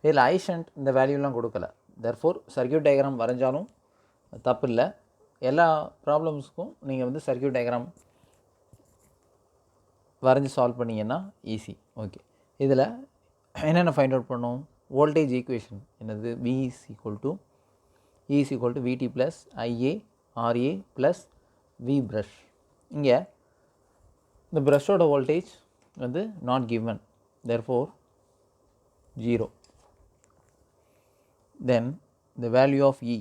இதில் ஐ ஷண்ட் இந்த வேல்யூலாம் கொடுக்கல. therefore சர்க்யூட் டயக்ராம் வரைஞ்சாலும் தப்பு இல்லை. எல்லா ப்ராப்ளம்ஸுக்கும் நீங்கள் வந்து சர்க்யூட் டயக்ராம் வரைஞ்சி சால்வ் பண்ணிங்கன்னா ஈஸி. ஓகே, இதில் என்னென்ன ஃபைண்ட் அவுட் பண்ணோம்? வோல்டேஜ் ஈக்குவேஷன் என்னது? V is equal to VT plus IA RA plus V brush. இங்கே இந்த ப்ரஷோட வோல்டேஜ் வந்து not given, therefore 0. Then the value of E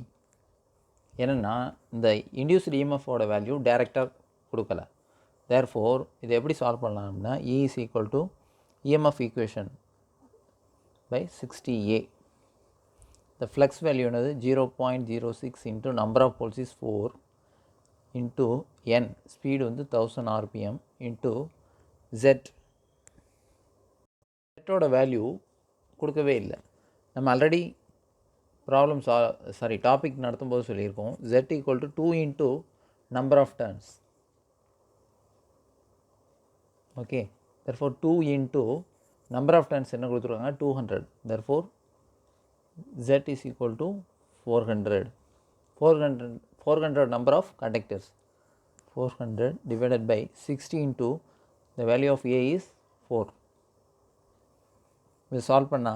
என்னென்னா இந்த இன்டியூஸ்டு இஎம்எஃபோட வேல்யூ டைரெக்டாக கொடுக்கல. therefore இதை எப்படி சால்வ் பண்ணலாம் அப்படின்னா E is equal to EMF equation by 60A. the flux value என்னது? 0.06 into number of poles is 4 into N, speed வந்து 1000 RPM into Z. Z value கொடுக்கவே இல்லை. நம்ம ஆல்ரெடி டாபிக் நடத்தும் போது சொல்லியிருக்கோம் Z equal to 2 into number of turns. Okay, therefore 2 into number of turns என்ன கொடுத்துருக்காங்க? 200. therefore Z is equal to 400 number of conductors. 400 divided by 60 into the value of A is 4. We solve பண்ணா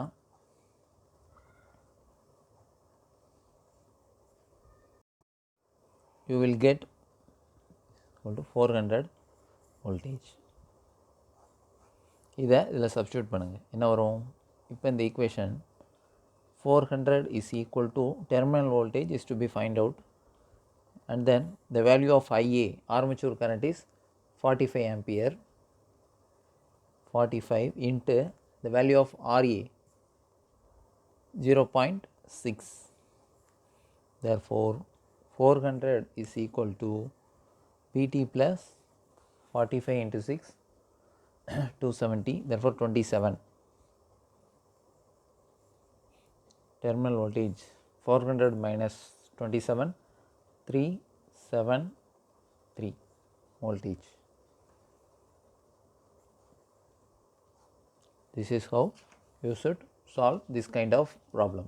you will get equal to 400 voltage. இதை இதில் சப்ஸ்டியூட் பண்ணுங்கள். என்ன வரும்? இப்போ இந்த equation 400 is equal to terminal voltage is to be find out, and then the value of IA armature current is 45 ampere, 45 into the value of RA 0.6. Therefore 400 is equal to PT plus 45 into 6 270, therefore 27. Terminal voltage 400 minus 27 373 voltage. This is how you should solve this kind of problem.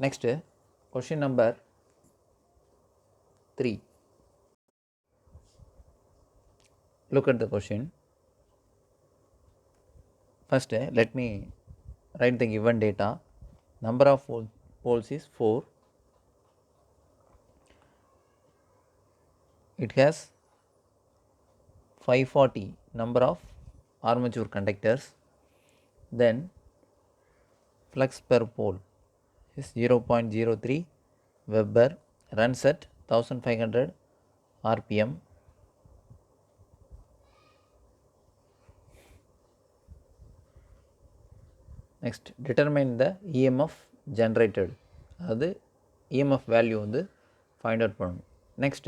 Next, question number 3. Look at the question. First, let me write the given data. Number of poles is 4. It has 540 number of armature conductors. Then flux per pole is 0.03 Weber, runs at 1500 RPM. Next, determine the EMF generated. அது EMF value வந்து find out பண்ணணும். Next,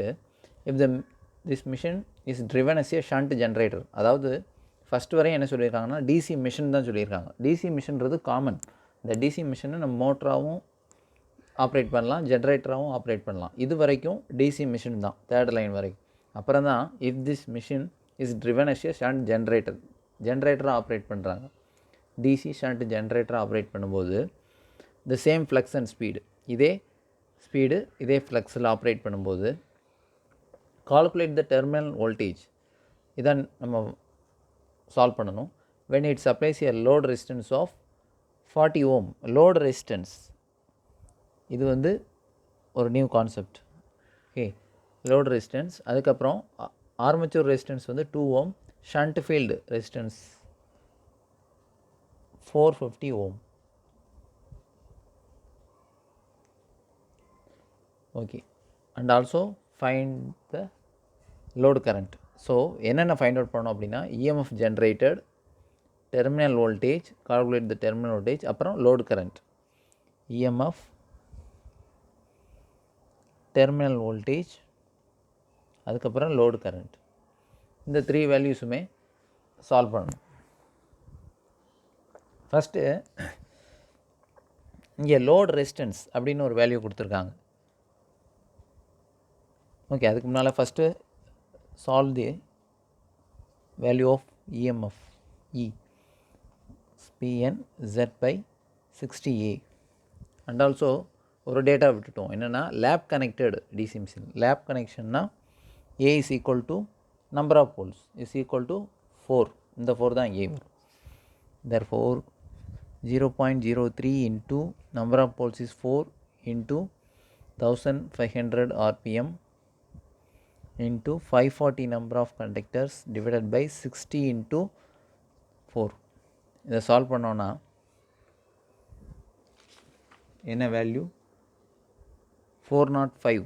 if this machine is driven as a shunt generator, அதாவது ஃபஸ்ட் வரையும் என்ன சொல்லியிருக்காங்கன்னா டிசி மிஷின் தான் சொல்லியிருக்காங்க. டிசி மிஷின்றது காமன். இந்த டிசி மிஷினை நம்ம மோட்டராகவும் ஆப்ரேட் பண்ணலாம், ஜென்ரேட்டராகவும் ஆப்ரேட் பண்ணலாம். இது வரைக்கும் டிசி மிஷின் தான், தேர்ட் லைன் வரைக்கும். அப்புறம் தான் if this machine is driven as a shunt ஜென்ரேட்டராக ஆப்ரேட் பண்ணுறாங்க. டிசி ஷண்ட் ஜென்ரேட்டராக ஆப்ரேட் பண்ணும்போது the same flux and speed, இதே ஸ்பீடு இதே ஃப்ளக்ஸில் ஆப்ரேட் பண்ணும்போது கால்குலேட் த டெர்மினல் வோல்டேஜ், இதான் நம்ம சால்வ் பண்ணணும். when it supplies a load resistance of 40 ohm, load resistance இது வந்து ஒரு new concept. Okay, load resistance. அதுக்கப்புறம் ஆர்மேச்சர் ரெசிஸ்டன்ஸ் வந்து 2 ohm, shunt field resistance 450 ohm. Okay, and also find the load current. So என்னென்ன ஃபைண்ட் அவுட் பண்ணோம் அப்படின்னா EMF generated, terminal voltage, calculate the terminal voltage, அப்புறம் load current. EMF, terminal voltage, அதுக்கப்புறம் லோடு கரண்ட். இந்த 3 வேல்யூஸுமே சால்வ் பண்ணணும். ஃபஸ்ட்டு இங்கே லோடு ரெசிஸ்டன்ஸ் அப்படின்னு ஒரு வேல்யூ கொடுத்துருக்காங்க. ஓகே, அதுக்கு முன்னால் first solve the value of EMF. E PN Z/60A. And also ஒரு டேட்டா விட்டுட்டோம், என்னென்னா lab connected DC machine. Lab கனெக்ஷன்னா A is equal to number of poles is equal to 4. இந்த 4 தான் A வரும். therefore 0.03 into number of poles is 4 into 1500 RPM into 540 number of conductors divided by 60 into 4. இதை சால்வ் பண்ணோன்னா என்ன value? 405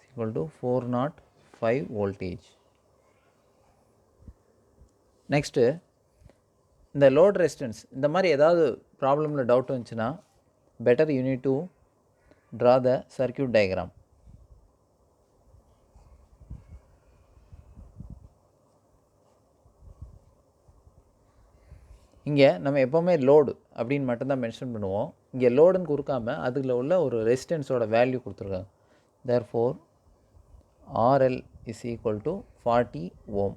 equal to 405 voltage. Next இந்த லோட் ரெசிஸ்டன்ஸ், இந்த மாதிரி ஏதாவது ப்ராப்ளமில் டவுட் வந்துச்சுன்னா better you need to draw the circuit diagram. இங்கே நம்ம எப்போவுமே லோடு அப்படின்னு மட்டும்தான் மென்ஷன் பண்ணுவோம். இங்கே லோடுன்னு கொடுக்காம அதில் உள்ள ஒரு ரெசிஸ்டன்ஸோட வேல்யூ கொடுத்துருக்காங்க. therefore RL is equal to 40 ohm.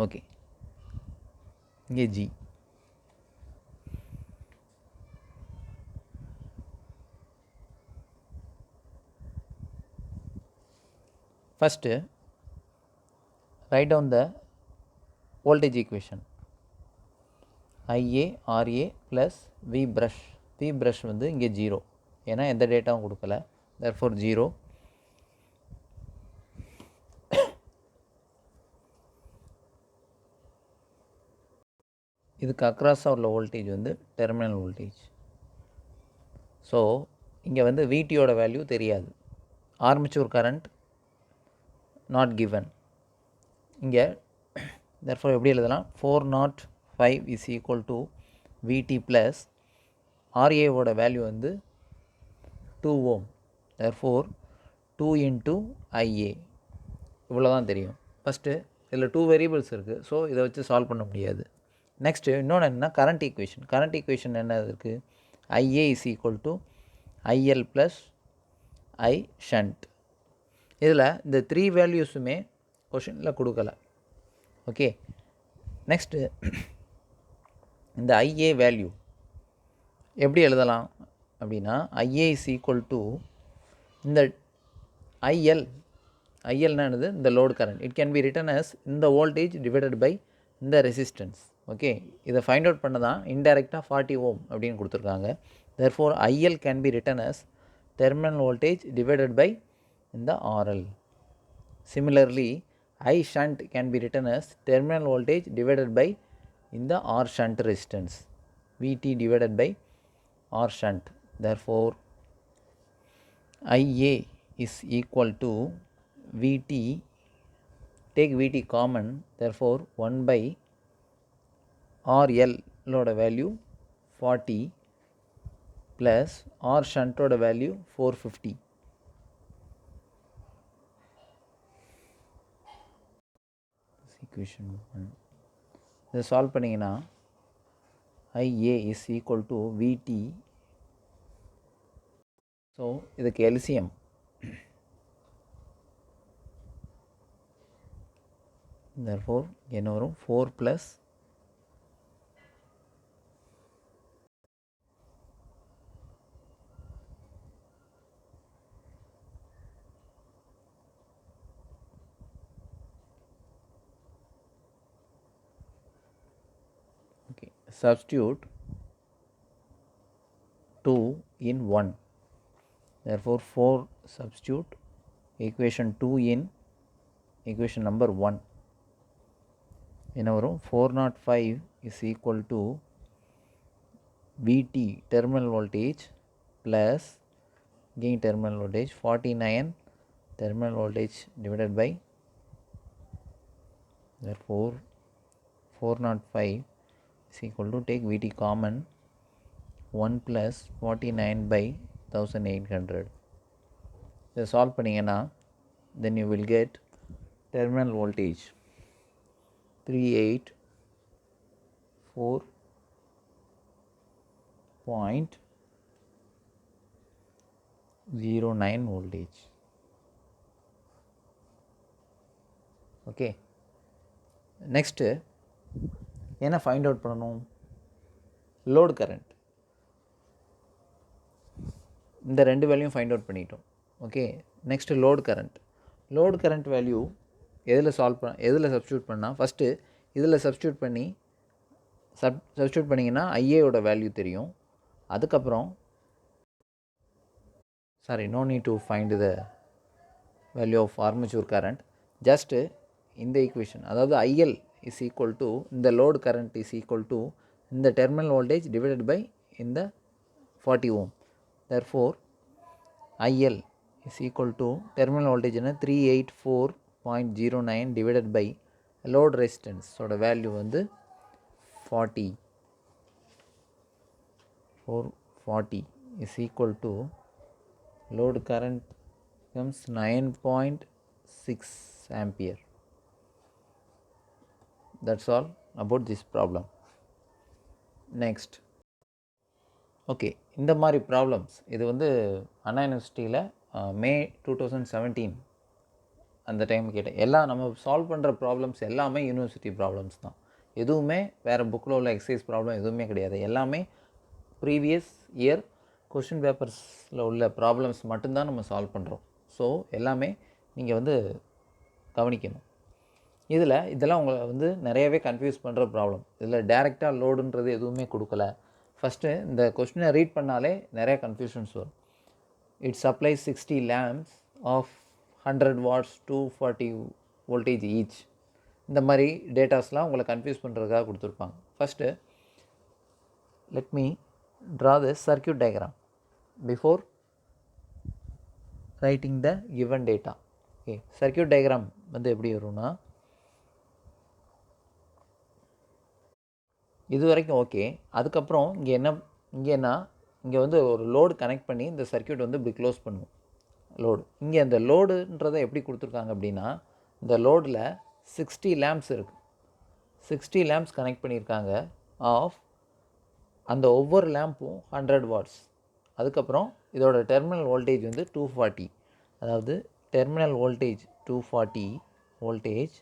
Okay, இங்கே G. First write down the voltage equation. IA RA plus V brush. V brush வந்து இங்கே 0, ஏன்னா எந்த டேட்டாவும் கொடுக்கல. therefore 0. இதுக்கு அக்ராஸாக உள்ள வோல்டேஜ் வந்து டெர்மினல் வோல்டேஜ். ஸோ இங்கே வந்து விடியோட வேல்யூ தெரியாது. Armature current not given. இங்கே therefore எப்படி எழுதலாம், 405 is equal to Vt plus RA ஓட வேல்யூ வந்து 2 ohm. therefore 2 into IA இவ்வளோ தான் தெரியும். ஃபஸ்ட்டு இதில் 2 வேரியபிள்ஸ் இருக்குது, ஸோ இதை வச்சு சால்வ் பண்ண முடியாது. நெக்ஸ்ட்டு இன்னொன்று என்னென்னா கரண்ட் ஈக்குவேஷன். கரண்ட் ஈக்குவேஷன் என்ன இருக்குது, IA is equal to IL plus I shunt. இதில் இந்த 3 வேல்யூஸுமே கொஷினில் கொடுக்கல. ஓகே, நெக்ஸ்ட்டு இந்த IA வேல்யூ எப்படி எழுதலாம் அப்படின்னா, IA is equal to இந்த ILனா என்னது, இந்த load current. It can be return as இந்த வோல்டேஜ் டிவைடட் பை இந்த ரெசிஸ்டன்ஸ். ஓகே, இதை ஃபைண்ட் அவுட் பண்ண தான் இன்டைரக்டாக 40 ohm அப்படின்னு கொடுத்துருக்காங்க. therefore IL can be written as terminal voltage divided by இந்த RL. similarly I shunt can be written as terminal voltage divided by இந்த R shunt resistance, Vt divided by R shunt. therefore IA is equal to Vt, take Vt common, therefore 1 by RL லோட வேல்யூ 40 plus R shunt ஓட வேல்யூ 450. equation 1 இதை சால்வ் பண்ணிங்கன்னா IA is equal to Vt. So இதுக்கு எல்சிஎம் therefore என்ன வரும், 4 plus substitute 2 in 1, therefore 4 substitute equation 2 in equation number 1. என்ன வரும், 405 is equal to Vt terminal voltage plus gain terminal voltage 49 terminal voltage divided by, therefore 405 is equal to, take Vt common, 1 plus 49 by 1800. இதை சால்வ் பண்ணிங்கன்னா then you will get terminal voltage 384.09 voltage. Okay, next என்ன ஃபைண்ட் அவுட் பண்ணணும், லோடு கரண்ட். இந்த ரெண்டு வேல்யூயும் ஃபைண்ட் அவுட் பண்ணிட்டோம். Okay, next load current. Load current value எதில் சப்ஸ்டியூட் பண்ணால், ஃபஸ்ட்டு இதில் சப்ஸ்டியூட் பண்ணிங்கன்னா ஐஏயோட வேல்யூ தெரியும். அதுக்கப்புறம் no need to find the value of armature current, just இந்த ஈக்குவேஷன், அதாவது IL is equal to இந்த load current is equal to இந்த terminal voltage divided by இந்த 40 ohm. therefore IL is equal to terminal voltage என்ன 384.09 divided by load resistance ஓட வேல்யூ வந்து 440 is equal to load current comes 9.6 ampere. That's all about this problem. Next, okay, இந்த மாதிரி ப்ராப்ளம்ஸ் இது வந்து அண்ணா யூனிவர்சிட்டியில் மே 2017 அந்த டைம் எல்லாம் நம்ம சால்வ் பண்ணுற ப்ராப்ளம்ஸ் எல்லாமே யூனிவர்சிட்டி ப்ராப்ளம்ஸ் தான். எதுவுமே வேறு புக்கில் உள்ள எக்ஸசைஸ் ப்ராப்ளம் எதுவுமே கிடையாது. எல்லாமே ப்ரீவியஸ் இயர் கொஷின் பேப்பர்ஸில் உள்ள ப்ராப்ளம்ஸ் மட்டும்தான் நம்ம சால்வ் பண்ணுறோம். ஸோ எல்லாமே நீங்கள் வந்து கவனிக்கணும். இதெல்லாம் உங்களை வந்து நிறையவே கன்ஃபியூஸ் பண்ணுற ப்ராப்ளம். இதில் டைரெக்டாக லோடுன்றது எதுவுமே கொடுக்கல. ஃபஸ்ட்டு இந்த கொஸ்டினை ரீட் பண்ணாலே நிறைய கன்ஃபியூஷன்ஸ் வரும். It supplies 60 lamps of 100 watts 240 voltage each. இந்த மாதிரி டேட்டாஸ்லாம் உங்களை கன்ஃபியூஸ் பண்ணுறதுக்காக கொடுத்துருப்பாங்க. First let me draw the circuit diagram before writing the given data. Okay, circuit diagram வந்து எப்படி வரும்னா இது வரைக்கும் ஓகே. அதுக்கப்புறம் இங்கே வந்து ஒரு லோடு கனெக்ட் பண்ணி இந்த சர்க்யூட் வந்து இப்படி க்ளோஸ் பண்ணுவோம். லோடு இங்கே அந்த லோடுன்றதை எப்படி கொடுத்துருக்காங்க அப்படின்னா, இந்த லோடில் 60 லேம்ப்ஸ் இருக்குது. 60 லேம்ப்ஸ் கனெக்ட் பண்ணியிருக்காங்க. ஆஃப் அந்த ஒவ்வொரு லேம்பும் 100 வாட்ஸ். அதுக்கப்புறம் இதோட டெர்மினல் வோல்டேஜ் வந்து 240. அதாவது டெர்மினல் வோல்டேஜ் 240 வோல்டேஜ்.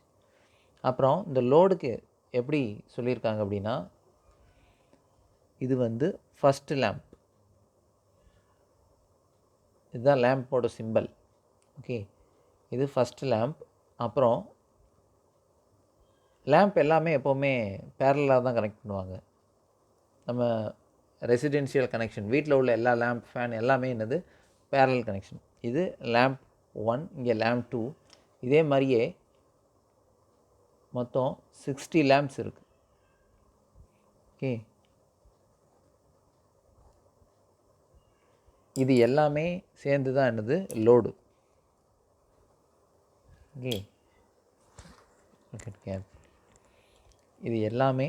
அப்புறம் இந்த லோடுக்கு எப்படி சொல்லியிருக்காங்க அப்படின்னா, இது வந்து ஃபஸ்ட்டு லேம்ப், இதுதான் லேம்போட சிம்பல். ஓகே, இது ஃபஸ்ட்டு லேம்ப். அப்புறம் லேம்ப் எல்லாமே எப்போவுமே பேரலாக தான் கனெக்ட் பண்ணுவாங்க. நம்ம ரெசிடென்ஷியல் கனெக்ஷன், வீட்டில் உள்ள எல்லா லேம்ப், ஃபேன் எல்லாமே என்னது பேரலல் கனெக்ஷன். இது லேம்ப் 1, இங்கே லேம்ப் 2. இதே மாதிரியே மொத்தம் 60 லேம்ப்ஸ் இருக்குது. ஓகே, இது எல்லாமே சேர்ந்து தான் என்னது லோடு. ஓகே, கேப் இது எல்லாமே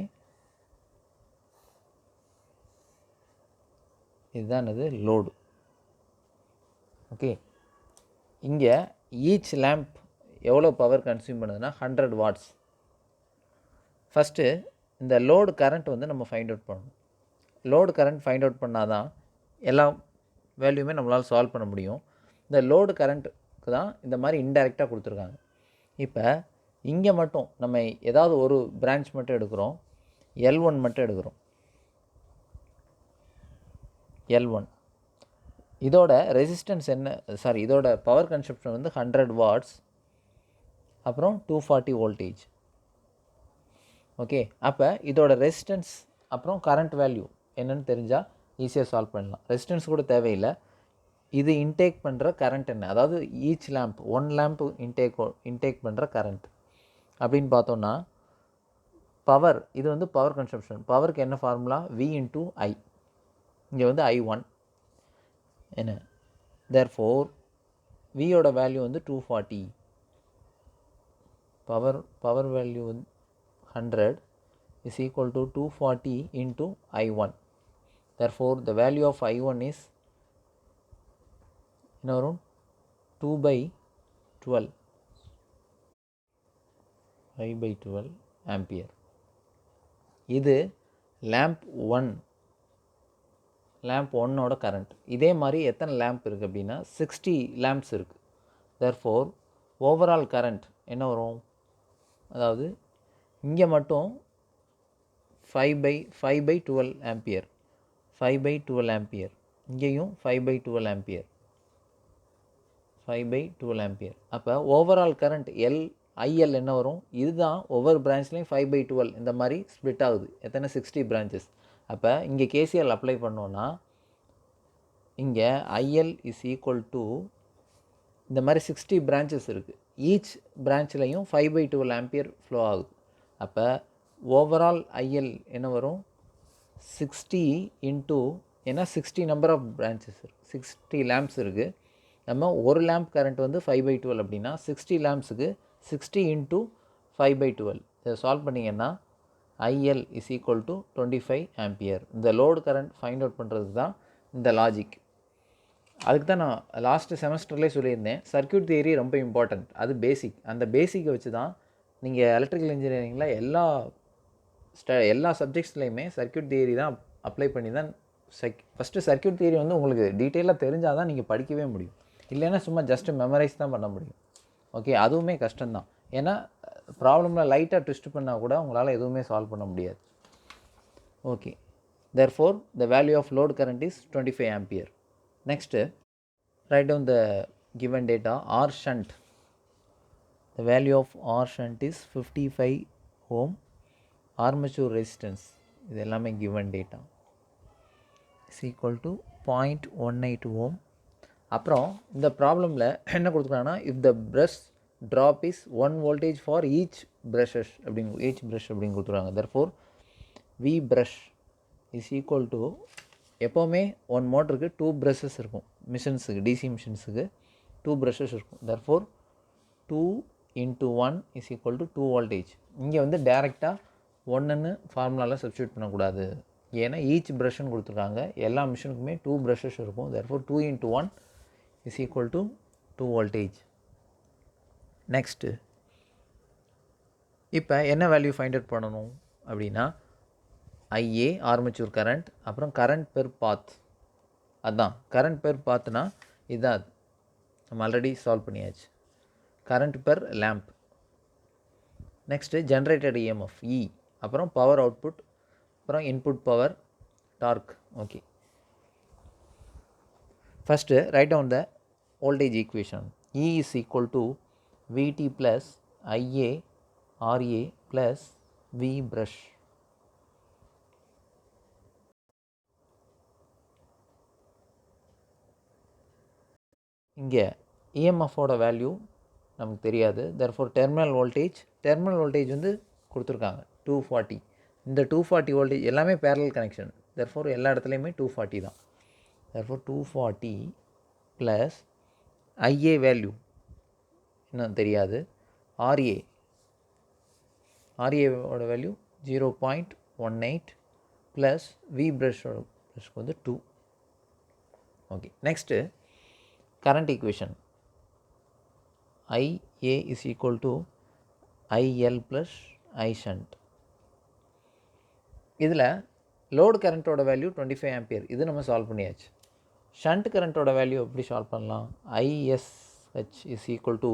இதுதான் என்னது லோடு. ஓகே, இங்கே ஈச் லேம்ப் எவ்வளோ பவர் கன்சியூம் பண்ணுதுன்னா 100 வாட்ஸ். ஃபஸ்ட்டு இந்த லோடு கரண்ட் வந்து நம்ம ஃபைண்ட் அவுட் பண்ணணும். லோடு கரண்ட் ஃபைண்ட் அவுட் பண்ணால் தான் எல்லா வேல்யூமே நம்மளால் சால்வ் பண்ண முடியும். இந்த லோடு கரண்ட்டுக்கு தான் இந்த மாதிரி இன்டைரக்டாக கொடுத்துருக்காங்க. இப்போ இங்கே மட்டும் நம்ம ஏதாவது ஒரு பிரான்ச் மட்டும் எடுக்கிறோம், L1 மட்டும் எடுக்கிறோம். L1 இதோட ரெசிஸ்டன்ஸ் இதோட பவர் கன்சப்ஷன் வந்து 100 வாட்ஸ். அப்புறம் 240 வோல்டேஜ். ஓகே, அப்போ இதோட ரெசிஸ்டன்ஸ் அப்புறம் கரண்ட் வேல்யூ என்னென்னு தெரிஞ்சால் ஈஸியாக சால்வ் பண்ணலாம். ரெசிஸ்டன்ஸ் கூட தேவையில்லை. இது இன்டேக் பண்ணுற கரண்ட் என்ன, அதாவது ஈச் லேம்ப் 1 லேம்ப் இன்டேக் பண்ணுற கரண்ட் அப்படின்னு பார்த்தோன்னா, பவர் இது வந்து பவர் கன்சப்ஷன். பவருக்கு என்ன ஃபார்முலா? V × I. இங்கே வந்து I1 என்ன, தேர்ஃபோர் வியோட வேல்யூ வந்து 240. பவர் வேல்யூ வந்து 100 is equal to 240 into I1. Therefore the value of I1 is என்ன வரும்? 2/12 5/12 ஆம்பியர். இது லேம்ப் 1ஓட கரண்ட். இதே மாதிரி எத்தனை லேம்ப் இருக்குது அப்படின்னா 60 லேம்ப்ஸ் இருக்குது. தேர்ஃபோர் ஓவரால் கரண்ட் என்ன வரும்? அதாவது இங்கே மட்டும் 5/12 ஆம்பியர், 5/12 ஆம்பியர். இங்கேயும் 5/12 ஆம்பியர், 5/12 ஆம்பியர். அப்போ ஓவரால் கரண்ட் IL என்ன வரும்? இதுதான் ஒவ்வொரு பிரான்ச்லேயும் 5/12 இந்த மாதிரி ஸ்ப்ளிட் ஆகுது. எத்தனை? 60 பிரான்ச்சஸ். அப்போ இங்கே KCL அப்ளை பண்ணோன்னா இங்கே IL is equal to இந்த மாதிரி 60 பிரான்ச்சஸ் இருக்குது. ஈச் பிரான்ச்லேயும் 5/12 ஆம்பியர் ஃப்ளோ ஆகுது. அப்போ ஓவரால் IL என்ன வரும்? 60 இன்ட்டு, ஏன்னா 60 நம்பர் ஆஃப் பிரான்ச்சஸ், 60 லேம்ப்ஸ் இருக்குது. நம்ம ஒரு லேம்ப் கரண்ட் வந்து 5/12 அப்படின்னா 60 லேம்ப்ஸுக்கு 60 இன்ட்டு 5/12. இதை சால்வ் பண்ணிங்கன்னா IL is equal to 25 ampere. இந்த லோடு கரண்ட் ஃபைண்ட் அவுட் பண்ணுறதுக்கு தான் இந்த லாஜிக். அதுக்கு தான் நான் லாஸ்ட்டு செமஸ்டர்லேயே சொல்லியிருந்தேன், சர்க்யூட் தியரி ரொம்ப இம்பார்ட்டண்ட். அது பேசிக். அந்த பேசிக்கை வச்சு தான் நீங்கள் எலக்ட்ரிக்கல் இன்ஜினியரிங்கில் எல்லா சப்ஜெக்ட்ஸ்லையுமே சர்க்யூட் தியரி தான் அப்ளை பண்ணி தான் ஃபஸ்ட்டு சர்க்யூட் தியரி வந்து உங்களுக்கு டீட்டெயிலாக தெரிஞ்சால் தான் நீங்கள் படிக்கவே முடியும். இல்லைன்னா சும்மா ஜஸ்ட்டு மெமரைஸ் தான் பண்ண முடியும். ஓகே, அதுவுமே கஷ்டம்தான். ஏன்னா ப்ராப்ளமில் லைட்டாக ட்விஸ்ட் பண்ணால் கூட உங்களால் எதுவுமே சால்வ் பண்ண முடியாது. Okay, therefore the value of load current is 25 ampere. Next, write down the given data. R shunt, the value of R shunt is 55 ohm. Armature resistance, இது எல்லாமே given data, is equal to 0.18 ohm. அப்புறம் இந்த ப்ராப்ளமில் என்ன கொடுத்துருக்காங்கன்னா, if the brush drop is 1 voltage for each brush அப்படின்னு கொடுத்துருக்காங்க. therefore V brush is equal to எப்போவுமே ஒன் மோட்டருக்கு 2 ப்ரஷஸ் இருக்கும் மிஷின்ஸுக்கு டிசி மிஷின்ஸுக்கு 2 ப்ரஷஸ் இருக்கும் therefore 2 into 1 is equal to 2 voltage இங்கே வந்து டேரெக்டாக ஒன்றுன்னு ஃபார்முலாவில் சப்ஸ்டியூட் பண்ணக்கூடாது ஏன்னா ஈச் ப்ரஷ்ன்னு கொடுத்துருக்காங்க எல்லா மிஷினுக்குமே 2 ப்ரஷஸ் இருக்கும் therefore 2 into 1 is equal to 2 voltage next இப்போ என்ன வேல்யூ ஃபைண்ட் அவுட் பண்ணணும் அப்படின்னா IA ஆர்மேச்சர் கரண்ட் அப்புறம் கரண்ட் பெர் பாத் அதுதான் கரண்ட் பெர் பாத்னா இதுதான் அது நம்ம ஆல்ரெடி சால்வ் பண்ணியாச்சு current per lamp next generated EMF E அப்புறம் பவர் அவுட்புட் அப்புறம் input power torque okay first write down the voltage equation E is equal to VT plus IA RA plus V brush இங்கே இஎம்எஃபோட வேல்யூ நமக்கு தெரியாது therefore டெர்மினல் வோல்டேஜ் வந்து கொடுத்துருக்காங்க 240 இந்த 240 வோல்டேஜ் எல்லாமே பேரலல் கனெக்ஷன் therefore எல்லா இடத்துலையுமே 240 தான் therefore 240 plus IA வேல்யூ இன்னும் தெரியாது ஆர்ஏவோட வேல்யூ 0.18 ப்ளஸ் வி ப்ரஷ்ஷோட ப்ரஷ்க்கு வந்து 2 okay next current equation IA is equal to IL plus I shunt இதில் லோடு கரண்ட்டோட வேல்யூ 25 ஆம்பியர் இது நம்ம சால்வ் பண்ணியாச்சு ஷண்ட் கரண்ட்டோட வேல்யூ எப்படி சால்வ் பண்ணலாம் ISH is equal to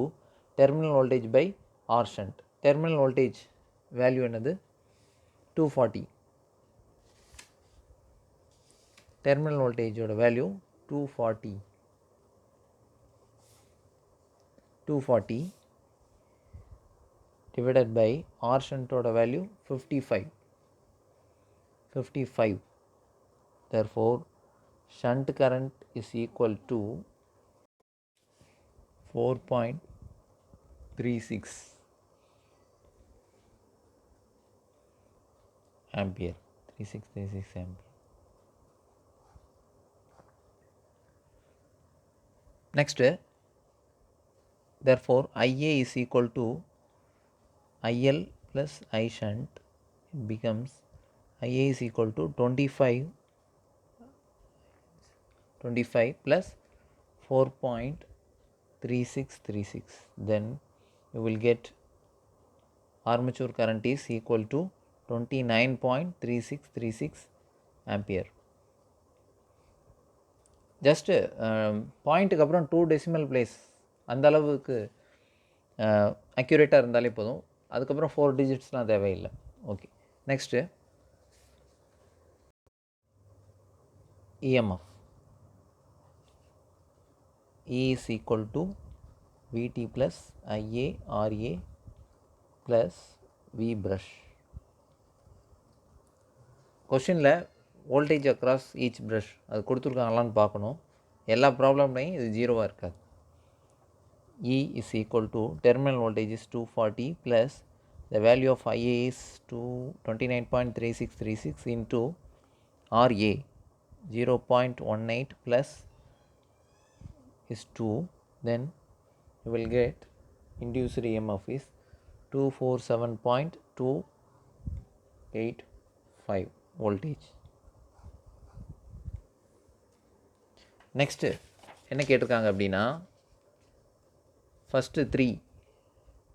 terminal voltage by R shunt terminal voltage value என்னது 240 terminal voltage ஓட value 240 divided by R shunt ஓட value 55 therefore shunt current is equal to 4.36 ampere 3636 ampere next therefore IA is equal to IL plus I shunt it becomes IA is equal to 25 plus 4.3636 then you will get armature current is equal to 29.3636 ampere just பாயிண்ட்டுக்கு அப்புறம் 2 டெசிமல் பிளேஸ் அந்த அளவுக்கு அக்யூரேட்டாக இருந்தாலே போதும் அதுக்கப்புறம் 4 டிஜிட்ஸ்லாம் தேவையில்லை okay next EMF E is equal to VT plus IA RA plus V brush கொஷினில் வோல்டேஜ் அக்ராஸ் ஈச் ப்ரஷ் அது கொடுத்துருக்காங்களான்னு பார்க்கணும் எல்லா ப்ராப்ளம்லையும் இது ஜீரோவாக இருக்காது E is equal to terminal voltage is 240 plus the value of IA is 29.3636 into RA 0.18 plus is 2 then you will get induced EMF is 247.285 voltage next என்ன கேட்டிருக்காங்க அப்படின்னா ஃபஸ்ட்டு 3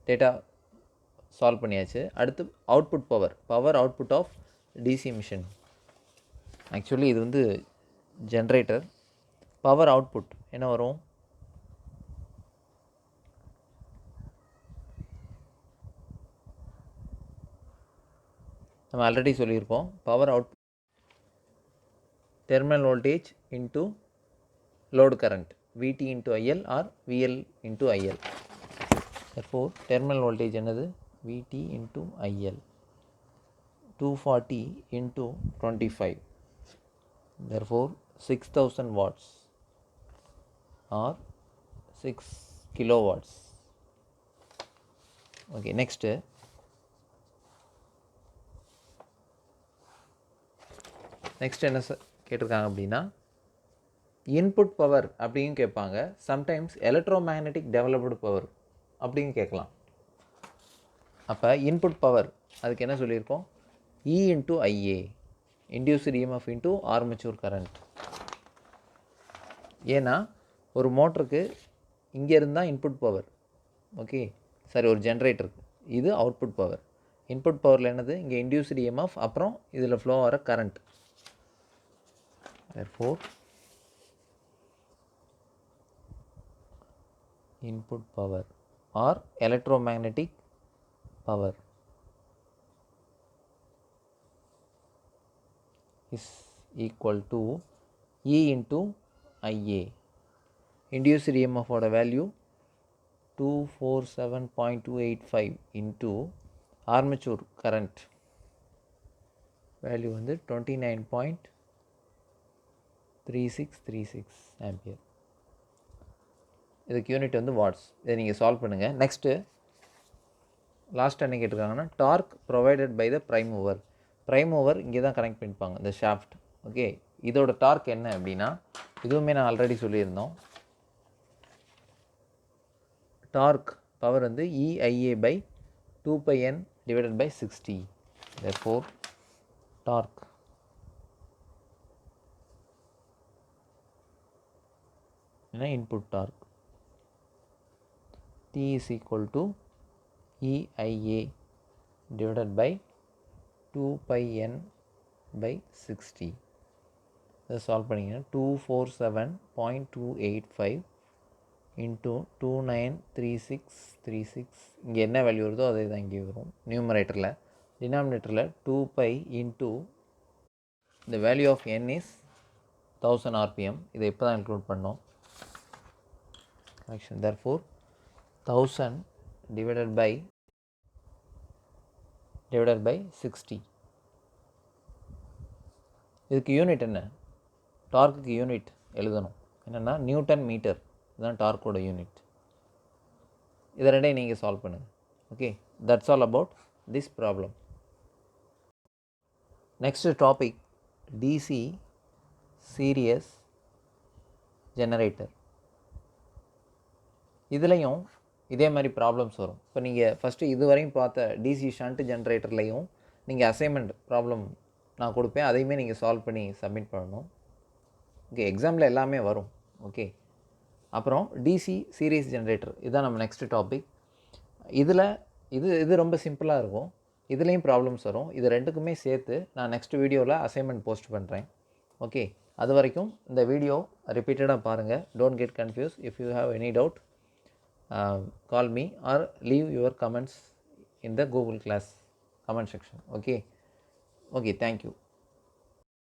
டேட்டா சால்வ் பண்ணியாச்சு அடுத்து power output of DC machine actually இது வந்து ஜென்ரேட்டர் பவர் அவுட்புட் என்ன வரும் நம்ம ஆல்ரெடி சொல்லியிருக்கோம் power out terminal voltage into load current VT into IL or VL into IL therefore terminal voltage என்னது VT into IL 240 into 25 therefore 6000 watts or 6 kilowatts okay next next என்ன கேட்டிருக்காங்க அப்படின்னா இன்புட் பவர் அப்படின்னு கேட்பாங்க. சம்டைம்ஸ் எலக்ட்ரோமேக்னெட்டிக் டெவலப்டு பவர் அப்படின்னு கேட்கலாம். அப்போ இன்புட் பவர் அதுக்கு என்ன சொல்லியிருக்கோம்? E into IA, induced EMF into armature current. ஏன்னா ஒரு மோட்டருக்கு இங்கே இருந்தால் இன்புட் பவர், ஓகே, சரி, ஒரு ஜென்ரேட்டருக்கு இது அவுட்புட் பவர். இன்புட் பவரில் என்னது? இங்கே இன்டியூஸ்டு EMF, அப்புறம் இதில் ஃப்ளோ ஆகிற current. therefore input power or electromagnetic power is equal to E into IA. Induced EMF ஓட value 247.285 into armature current value வந்து 29.3636 ஆம்பியர். இதுக்கு யூனிட் வந்து வாட்ஸ். இதை நீங்கள் சால்வ் பண்ணுங்கள். நெக்ஸ்ட்டு லாஸ்ட் என்ன கேட்டிருக்காங்கன்னா torque provided by the prime mover. Prime mover இங்கே தான் கனெக்ட் பண்ணிப்பாங்க, இந்த ஷாஃப்ட். ஓகே, இதோட டார்க் என்ன அப்படின்னா, இதுவுமே நான் ஆல்ரெடி சொல்லியிருந்தோம். டார்க் பவர் வந்து EIA by 2πn divided by 60. therefore torque என்ன? Input torque T is equal to EIA divided by 2πn by 60. இதை சால்வ் பண்ணிங்கன்னா 247.285 இன்ட்டு 293636. இங்கே என்ன வேல்யூ வருதோ அதே தான் இங்கே வரும் நியூமரேட்டரில். டினாமினேட்டரில் 2π இன்ட்டு இந்த value of n is 1000 RPM. இதை இப்போ தான் இன்க்ளூட் பண்ணோம். கரெக்ஷன். therefore 1000 divided by 60. இதுக்கு யூனிட் என்ன? டார்க்குக்கு யூனிட் எழுதணும். என்னென்னா நியூட்டன் மீட்டர். இதுதான் டார்க்கோட யூனிட். இதை ரெண்டையும் நீங்கள் சால்வ் பண்ணுங்கள். Okay, that's all about this problem. Next topic DC series generator. இதுலேயும் இதே மாதிரி ப்ராப்ளம்ஸ் வரும். இப்போ நீங்கள் ஃபஸ்ட்டு இதுவரையும் பார்த்த DC ஷண்ட் ஜென்ரேட்டர்லேயும் நீங்கள் அசைன்மெண்ட் ப்ராப்ளம் நான் கொடுப்பேன், அதையுமே நீங்கள் சால்வ் பண்ணி சப்மிட் பண்ணணும். ஓகே, எக்ஸாமில் எல்லாமே வரும். ஓகே, அப்புறம் DC சீரிஸ் ஜென்ரேட்டர், இதுதான் நம்ம நெக்ஸ்ட் டாபிக். இதில் இது ரொம்ப சிம்பிளாக இருக்கும். இதுலேயும் ப்ராப்ளம்ஸ் வரும். இது ரெண்டுக்குமே சேர்த்து நான் நெக்ஸ்ட் வீடியோவில் அசைன்மெண்ட் போஸ்ட் பண்ணுறேன். ஓகே, அது வரைக்கும் இந்த வீடியோ ரிப்பீட்டடாக பாருங்கள். Don't get confuse. If you have any doubt call me or leave your comments in the Google class comment section. Okay, thank you.